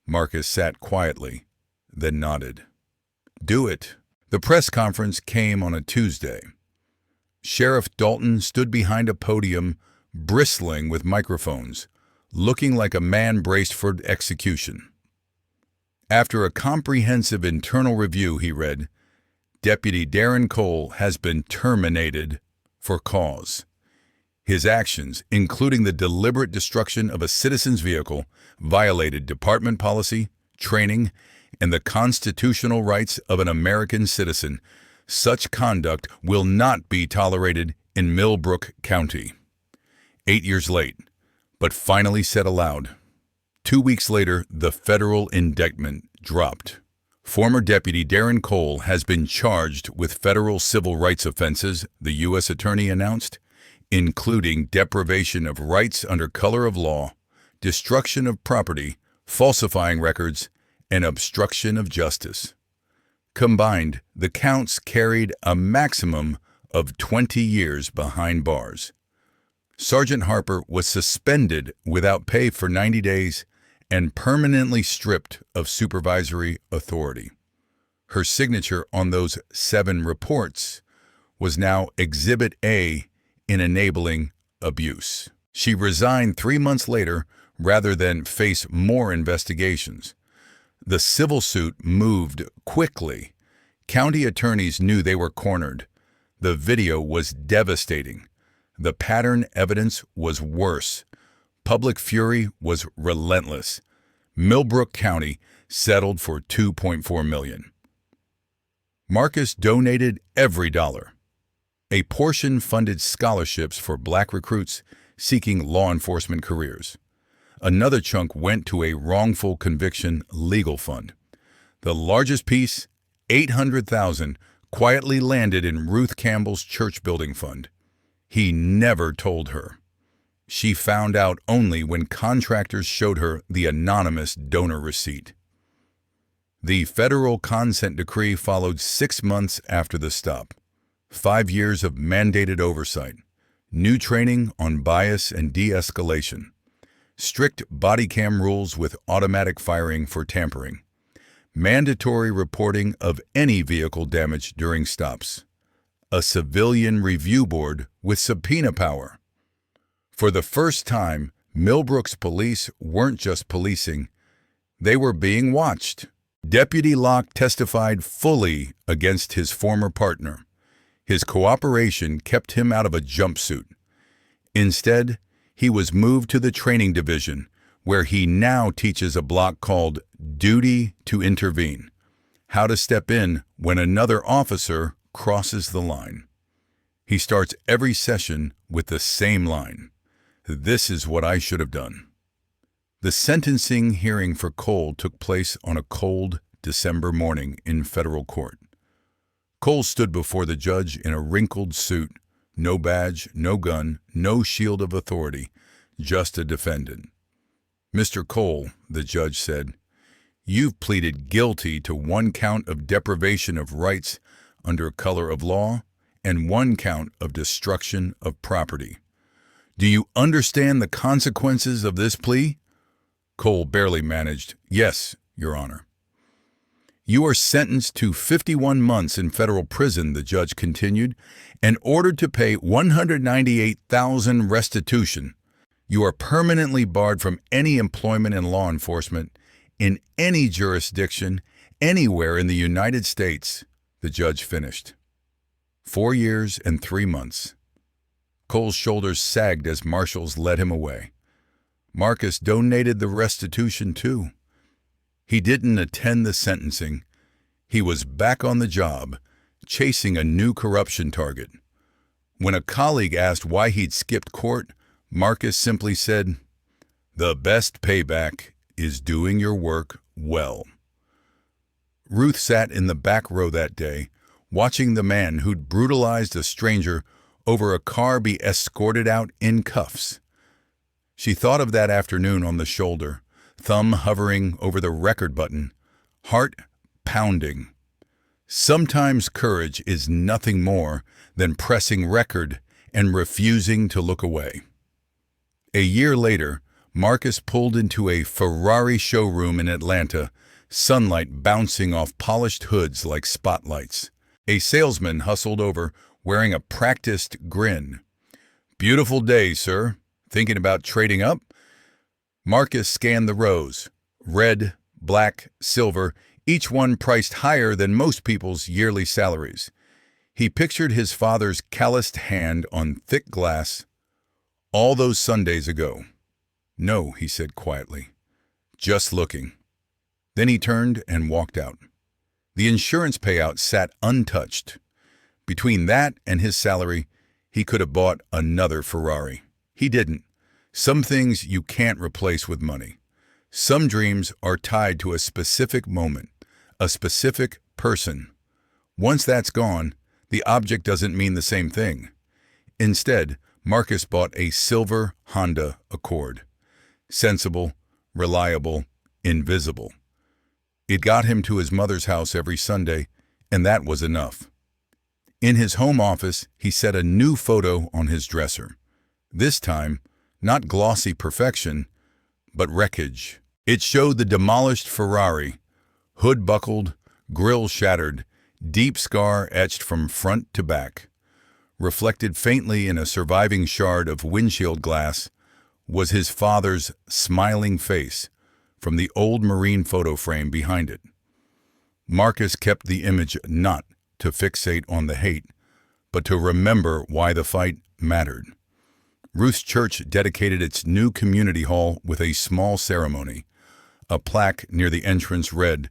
Marcus sat quietly, then nodded. "Do it." The press conference came on a Tuesday. Sheriff Dalton stood behind a podium, bristling with microphones, looking like a man braced for execution. After a comprehensive internal review, he read, "Deputy Darren Cole has been terminated for cause. His actions, including the deliberate destruction of a citizen's vehicle, violated department policy, training, and the constitutional rights of an American citizen. Such conduct will not be tolerated in Millbrook County. 8 years late, but finally said aloud. 2 weeks later, the federal indictment dropped. Former Deputy Darren Cole has been charged with federal civil rights offenses, the U.S. Attorney announced, including deprivation of rights under color of law, destruction of property, falsifying records, and obstruction of justice. Combined, the counts carried a maximum of 20 years behind bars. Sergeant Harper was suspended without pay for 90 days and permanently stripped of supervisory authority. Her signature on those 7 reports was now Exhibit A in enabling abuse. She resigned 3 months later rather than face more investigations. The civil suit moved quickly. County attorneys knew they were cornered. The video was devastating. The pattern evidence was worse. Public fury was relentless. Millbrook County settled for $2.4 million. Marcus donated every dollar. A portion funded scholarships for black recruits seeking law enforcement careers. Another chunk went to a wrongful conviction legal fund. The largest piece, $800,000, quietly landed in Ruth Campbell's church building fund. He never told her. She found out only when contractors showed her the anonymous donor receipt. The federal consent decree followed 6 months after the stop. 5 years of mandated oversight, new training on bias and de-escalation, strict body cam rules with automatic firing for tampering, mandatory reporting of any vehicle damage during stops, a civilian review board with subpoena power. For the first time, Millbrook's police weren't just policing, they were being watched. Deputy Locke testified fully against his former partner. His cooperation kept him out of a jumpsuit. Instead, he was moved to the training division, where he now teaches a block called Duty to Intervene, how to step in when another officer crosses the line. He starts every session with the same line. This is what I should have done. The sentencing hearing for Cole took place on a cold December morning in federal court. Cole stood before the judge in a wrinkled suit, no badge, no gun, no shield of authority, just a defendant. "Mr. Cole," the judge said, "you've pleaded guilty to 1 count of deprivation of rights under color of law and 1 count of destruction of property. Do you understand the consequences of this plea?" Cole barely managed, "Yes, Your Honor." "You are sentenced to 51 months in federal prison," the judge continued, "and ordered to pay $198,000 restitution. You are permanently barred from any employment in law enforcement in any jurisdiction, anywhere in the United States," the judge finished. 4 years and 3 months. Cole's shoulders sagged as marshals led him away. Marcus donated the restitution too. He didn't attend the sentencing. He was back on the job, chasing a new corruption target. When a colleague asked why he'd skipped court, Marcus simply said, "The best payback is doing your work well." Ruth sat in the back row that day, watching the man who'd brutalized a stranger over a car be escorted out in cuffs. She thought of that afternoon on the shoulder, thumb hovering over the record button, heart pounding. Sometimes courage is nothing more than pressing record and refusing to look away. A year later, Marcus pulled into a Ferrari showroom in Atlanta, sunlight bouncing off polished hoods like spotlights. A salesman hustled over, wearing a practiced grin. "Beautiful day, sir. Thinking about trading up?" Marcus scanned the rows. Red, black, silver, each one priced higher than most people's yearly salaries. He pictured his father's calloused hand on thick glass. "All those Sundays ago." "No," he said quietly. "Just looking." Then he turned and walked out. The insurance payout sat untouched. Between that and his salary, he could have bought another Ferrari. He didn't. Some things you can't replace with money. Some dreams are tied to a specific moment, a specific person. Once that's gone, the object doesn't mean the same thing. Instead, Marcus bought a silver Honda Accord. Sensible, reliable, invisible. It got him to his mother's house every Sunday, and that was enough. In his home office, he set a new photo on his dresser. This time, not glossy perfection, but wreckage. It showed the demolished Ferrari, hood buckled, grille shattered, deep scar etched from front to back. Reflected faintly in a surviving shard of windshield glass was his father's smiling face from the old marine photo frame behind it. Marcus kept the image not to fixate on the hate, but to remember why the fight mattered. Ruth's church dedicated its new community hall with a small ceremony. A plaque near the entrance read,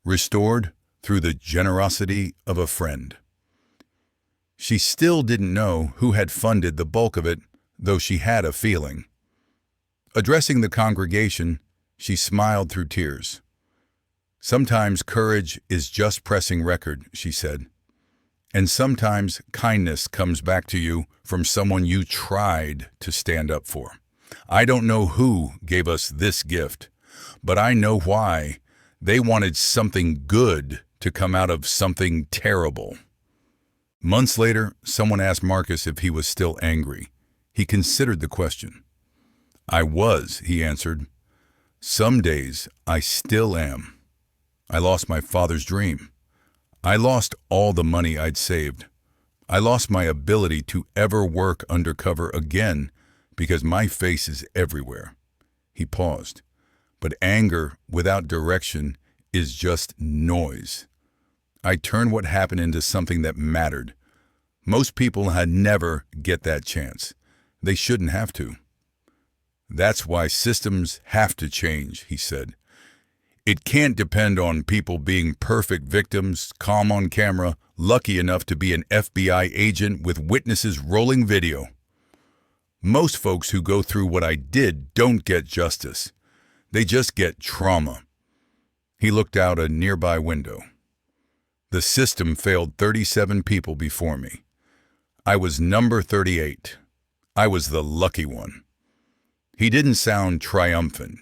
"Restored through the generosity of a friend." She still didn't know who had funded the bulk of it, though she had a feeling. Addressing the congregation, she smiled through tears. "Sometimes courage is just pressing record," she said. "And sometimes kindness comes back to you from someone you tried to stand up for. I don't know who gave us this gift, but I know why. They wanted something good to come out of something terrible." Months later, someone asked Marcus if he was still angry. He considered the question. "I was," he answered. "Some days I still am. I lost my father's dream. I lost all the money I'd saved. I lost my ability to ever work undercover again because my face is everywhere." He paused. "But anger without direction is just noise. I turned what happened into something that mattered. Most people had never get that chance. They shouldn't have to. That's why systems have to change," he said. "It can't depend on people being perfect victims, calm on camera, lucky enough to be an FBI agent with witnesses rolling video. Most folks who go through what I did don't get justice. They just get trauma." He looked out a nearby window. "The system failed 37 people before me. I was number 38. I was the lucky one." He didn't sound triumphant.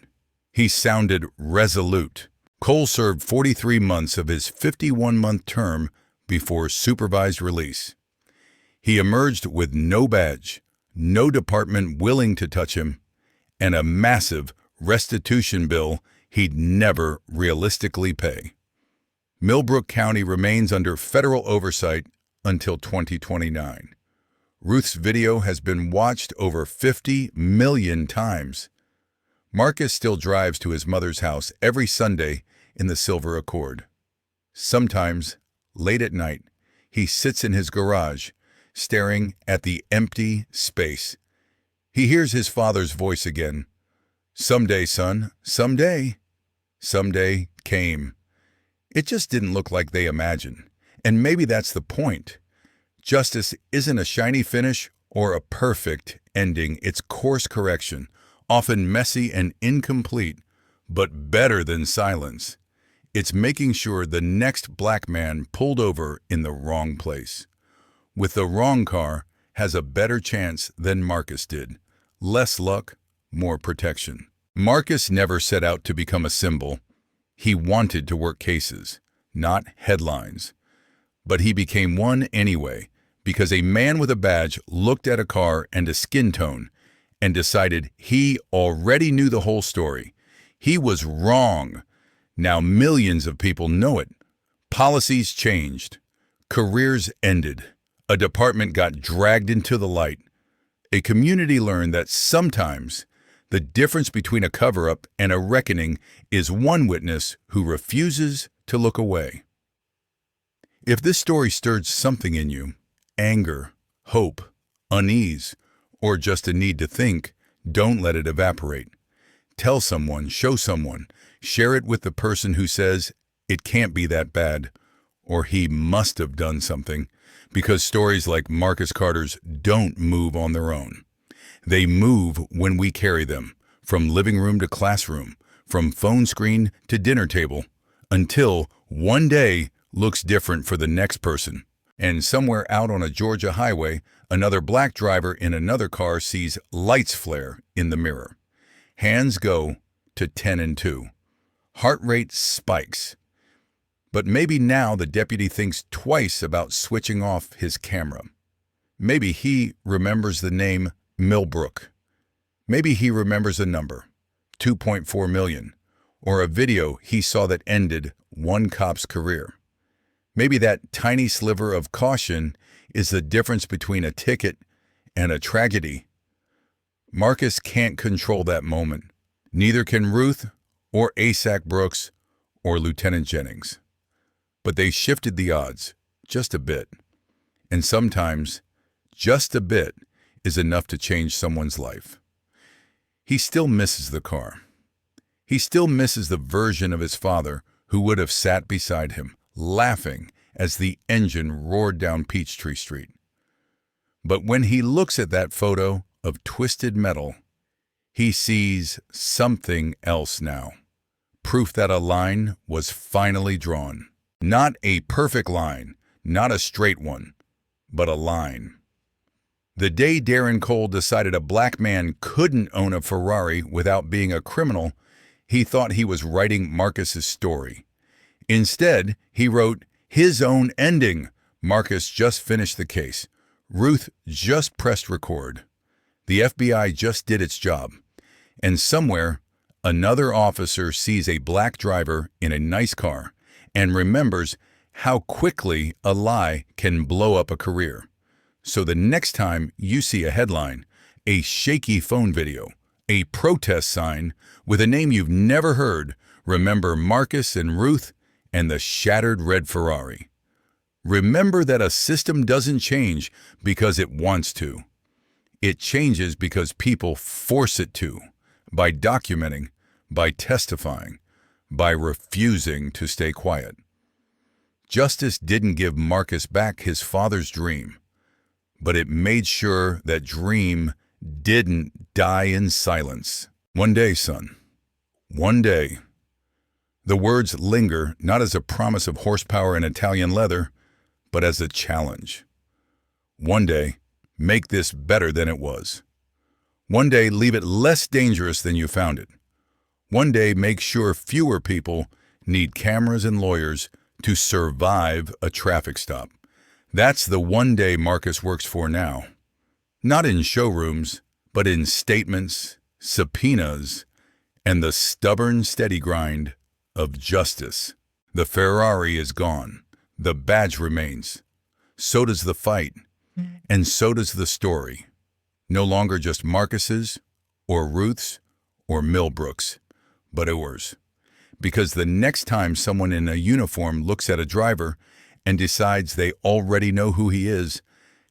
He sounded resolute. Cole served 43 months of his 51-month term before supervised release. He emerged with no badge, no department willing to touch him, and a massive restitution bill he'd never realistically pay. Millbrook County remains under federal oversight until 2029. Ruth's video has been watched over 50 million times. Marcus still drives to his mother's house every Sunday in the silver Accord. Sometimes, late at night, he sits in his garage, staring at the empty space. He hears his father's voice again. "Someday, son, someday." Someday came. It just didn't look like they imagined. And maybe that's the point. Justice isn't a shiny finish or a perfect ending. It's course correction, often messy and incomplete, but better than silence. It's making sure the next black man pulled over in the wrong place, with the wrong car, has a better chance than Marcus did. Less luck, more protection. Marcus never set out to become a symbol. He wanted to work cases, not headlines. But he became one anyway, because a man with a badge looked at a car and a skin tone and decided he already knew the whole story. He was wrong. Now millions of people know it. Policies changed. Careers ended. A department got dragged into the light. A community learned that sometimes the difference between a cover-up and a reckoning is one witness who refuses to look away. If this story stirred something in you, anger, hope, unease, or just a need to think, don't let it evaporate. Tell someone, show someone, Share it with the person who says, "It can't be that bad," or "He must have done something," because stories like Marcus Carter's don't move on their own. They move when we carry them, from living room to classroom, from phone screen to dinner table, until one day looks different for the next person. And somewhere out on a Georgia highway, another black driver in another car sees lights flare in the mirror. Hands go to 10 and 2. Heart rate spikes. But maybe now the deputy thinks twice about switching off his camera. Maybe he remembers the name Millbrook. Maybe he remembers a number, 2.4 million, or a video he saw that ended one cop's career. Maybe that tiny sliver of caution is the difference between a ticket and a tragedy. Marcus can't control that moment. Neither can Ruth or ASAC Brooks or Lieutenant Jennings. But they shifted the odds just a bit. And sometimes just a bit is enough to change someone's life. He still misses the car. He still misses the version of his father who would have sat beside him, laughing as the engine roared down Peachtree Street. But when he looks at that photo of twisted metal, he sees something else now. Proof that a line was finally drawn. Not a perfect line, not a straight one, but a line. The day Darren Cole decided a black man couldn't own a Ferrari without being a criminal, he thought he was writing Marcus's story. Instead, he wrote his own ending. Marcus just finished the case. Ruth just pressed record. The FBI just did its job. And somewhere, another officer sees a black driver in a nice car and remembers how quickly a lie can blow up a career. So the next time you see a headline, a shaky phone video, a protest sign with a name you've never heard, remember Marcus and Ruth and the shattered red Ferrari. Remember that a system doesn't change because it wants to. It changes because people force it to, by documenting, by testifying, by refusing to stay quiet. Justice didn't give Marcus back his father's dream, but it made sure that dream didn't die in silence. One day, son. One day. The words linger not as a promise of horsepower and Italian leather, but as a challenge. One day, make this better than it was. One day, leave it less dangerous than you found it. One day, make sure fewer people need cameras and lawyers to survive a traffic stop. That's the one day Marcus works for now. Not in showrooms, but in statements, subpoenas, and the stubborn steady grind of justice. The Ferrari is gone. The badge remains. So does the fight. And so does the story. No longer just Marcus's, or Ruth's, or Millbrook's, but ours. Because the next time someone in a uniform looks at a driver and decides they already know who he is,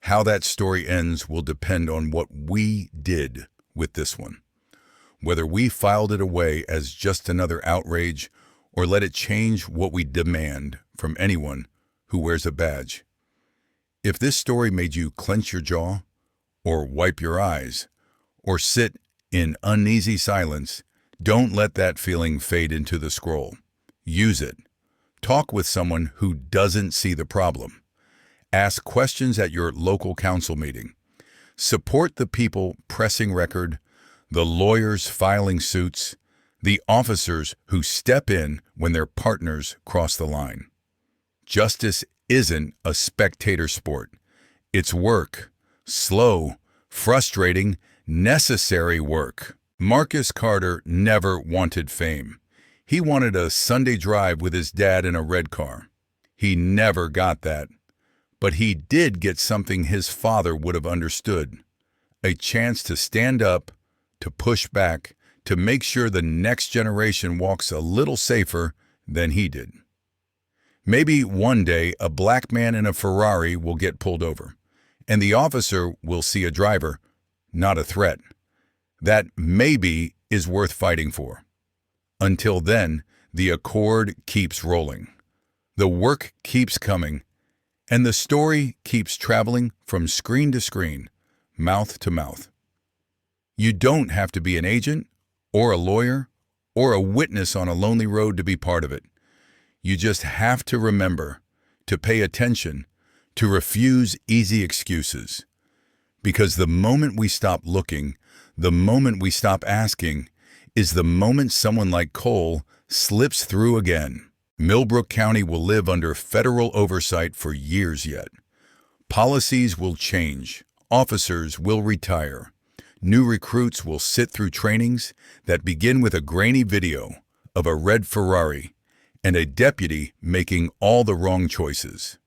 how that story ends will depend on what we did with this one. Whether we filed it away as just another outrage or let it change what we demand from anyone who wears a badge. If this story made you clench your jaw, or wipe your eyes, or sit in uneasy silence, don't let that feeling fade into the scroll. Use it. Talk with someone who doesn't see the problem. Ask questions at your local council meeting. Support the people pressing record, the lawyers filing suits, the officers who step in when their partners cross the line. Justice isn't a spectator sport. It's work. Slow, frustrating, necessary work. Marcus Carter never wanted fame. He wanted a Sunday drive with his dad in a red car. He never got that. But he did get something his father would have understood. A chance to stand up, to push back, to make sure the next generation walks a little safer than he did. Maybe one day a black man in a Ferrari will get pulled over, and the officer will see a driver, not a threat. That maybe is worth fighting for. Until then, the accord keeps rolling. The work keeps coming, and the story keeps traveling from screen to screen, mouth to mouth. You don't have to be an agent, or a lawyer, or a witness on a lonely road to be part of it. You just have to remember to pay attention, to refuse easy excuses. Because the moment we stop looking, the moment we stop asking, is the moment someone like Cole slips through again. Millbrook County will live under federal oversight for years yet. Policies will change. Officers will retire. New recruits will sit through trainings that begin with a grainy video of a red Ferrari and a deputy making all the wrong choices.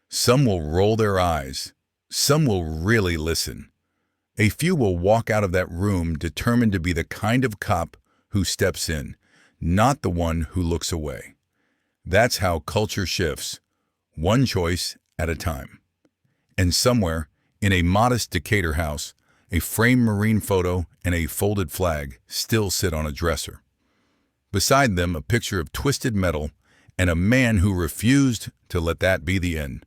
Some will roll their eyes. Some will really listen. A few will walk out of that room determined to be the kind of cop who steps in, not the one who looks away. That's how culture shifts, one choice at a time. And somewhere, in a modest Decatur house, a framed marine photo and a folded flag still sit on a dresser. Beside them, a picture of twisted metal and a man who refused to let that be the end.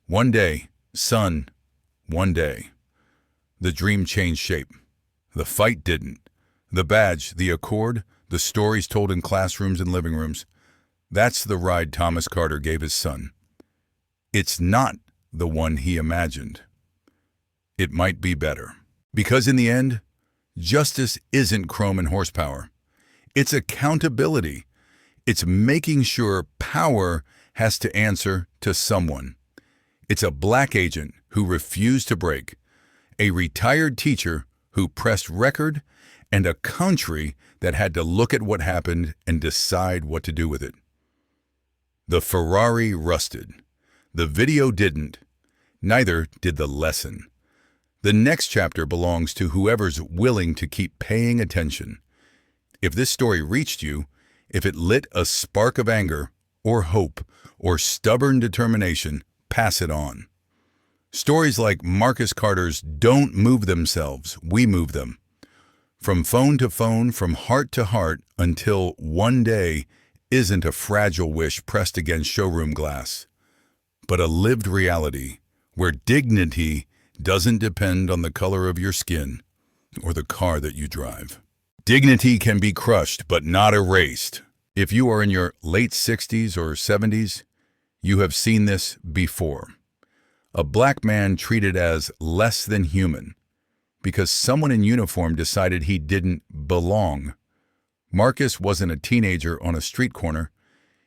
One day, son, one day. The dream changed shape. The fight didn't. The badge, the accord, the stories told in classrooms and living rooms, that's the ride Thomas Carter gave his son. It's not the one he imagined. It might be better. Because in the end, justice isn't chrome and horsepower. It's accountability. It's making sure power has to answer to someone. It's a black agent who refused to break, a retired teacher who pressed record, and a country that had to look at what happened and decide what to do with it. The Ferrari rusted. The video didn't. Neither did the lesson. The next chapter belongs to whoever's willing to keep paying attention. If this story reached you, if it lit a spark of anger, or hope, or stubborn determination, pass it on. Stories like Marcus Carter's don't move themselves, we move them. From phone to phone, from heart to heart, until one day isn't a fragile wish pressed against showroom glass, but a lived reality where dignity doesn't depend on the color of your skin or the car that you drive. Dignity can be crushed, but not erased. If you are in your late 60s or 70s, you have seen this before. A black man treated as less than human because someone in uniform decided he didn't belong. Marcus wasn't a teenager on a street corner.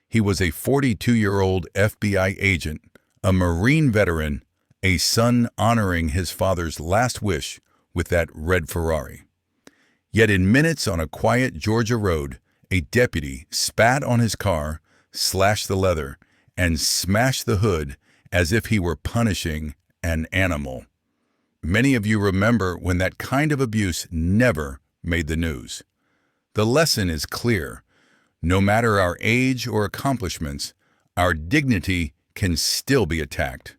He was a 42-year-old FBI agent, a Marine veteran, a son honoring his father's last wish with that red Ferrari. Yet in minutes on a quiet Georgia road, a deputy spat on his car, slashed the leather, and smashed the hood as if he were punishing an animal. Many of you remember when that kind of abuse never made the news. The lesson is clear. No matter our age or accomplishments, our dignity can still be attacked.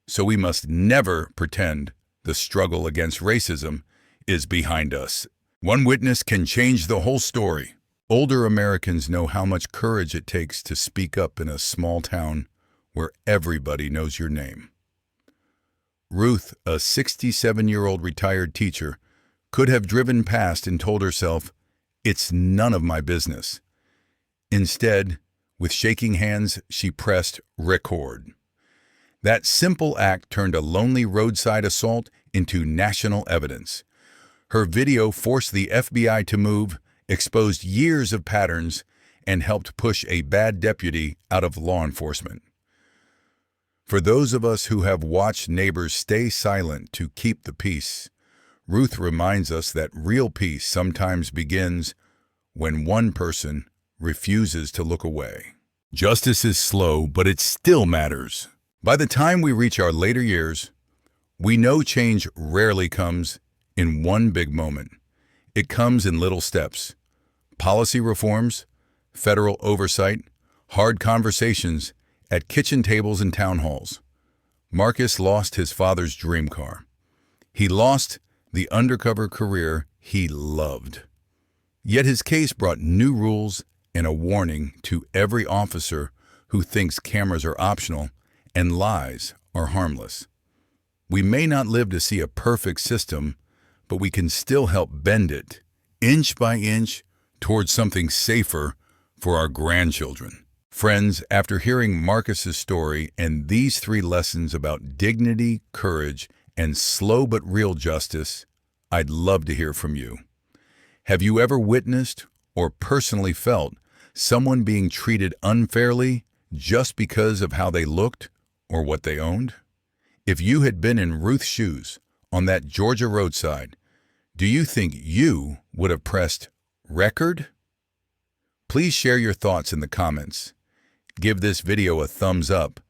So we must never pretend the struggle against racism is behind us. One witness can change the whole story. Older Americans know how much courage it takes to speak up in a small town where everybody knows your name. Ruth, a 67-year-old retired teacher, could have driven past and told herself, "It's none of my business." Instead, with shaking hands, she pressed record. That simple act turned a lonely roadside assault into national evidence. Her video forced the FBI to move, exposed years of patterns, and helped push a bad deputy out of law enforcement. For those of us who have watched neighbors stay silent to keep the peace, Ruth reminds us that real peace sometimes begins when one person refuses to look away. Justice is slow, but it still matters. By the time we reach our later years, we know change rarely comes in one big moment. It comes in little steps. Policy reforms, federal oversight, hard conversations at kitchen tables and town halls. Marcus lost his father's dream car. He lost the undercover career he loved. Yet his case brought new rules and a warning to every officer who thinks cameras are optional and lies are harmless. We may not live to see a perfect system, but we can still help bend it, inch by inch, towards something safer for our grandchildren. Friends, after hearing Marcus's story and these 3 lessons about dignity, courage, and slow but real justice, I'd love to hear from you. Have you ever witnessed or personally felt someone being treated unfairly just because of how they looked or what they owned? If you had been in Ruth's shoes on that Georgia roadside, do you think you would have pressed record? Please share your thoughts in the comments. Give this video a thumbs up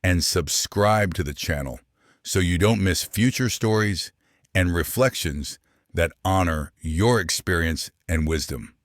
and subscribe to the channel so you don't miss future stories and reflections that honor your experience and wisdom.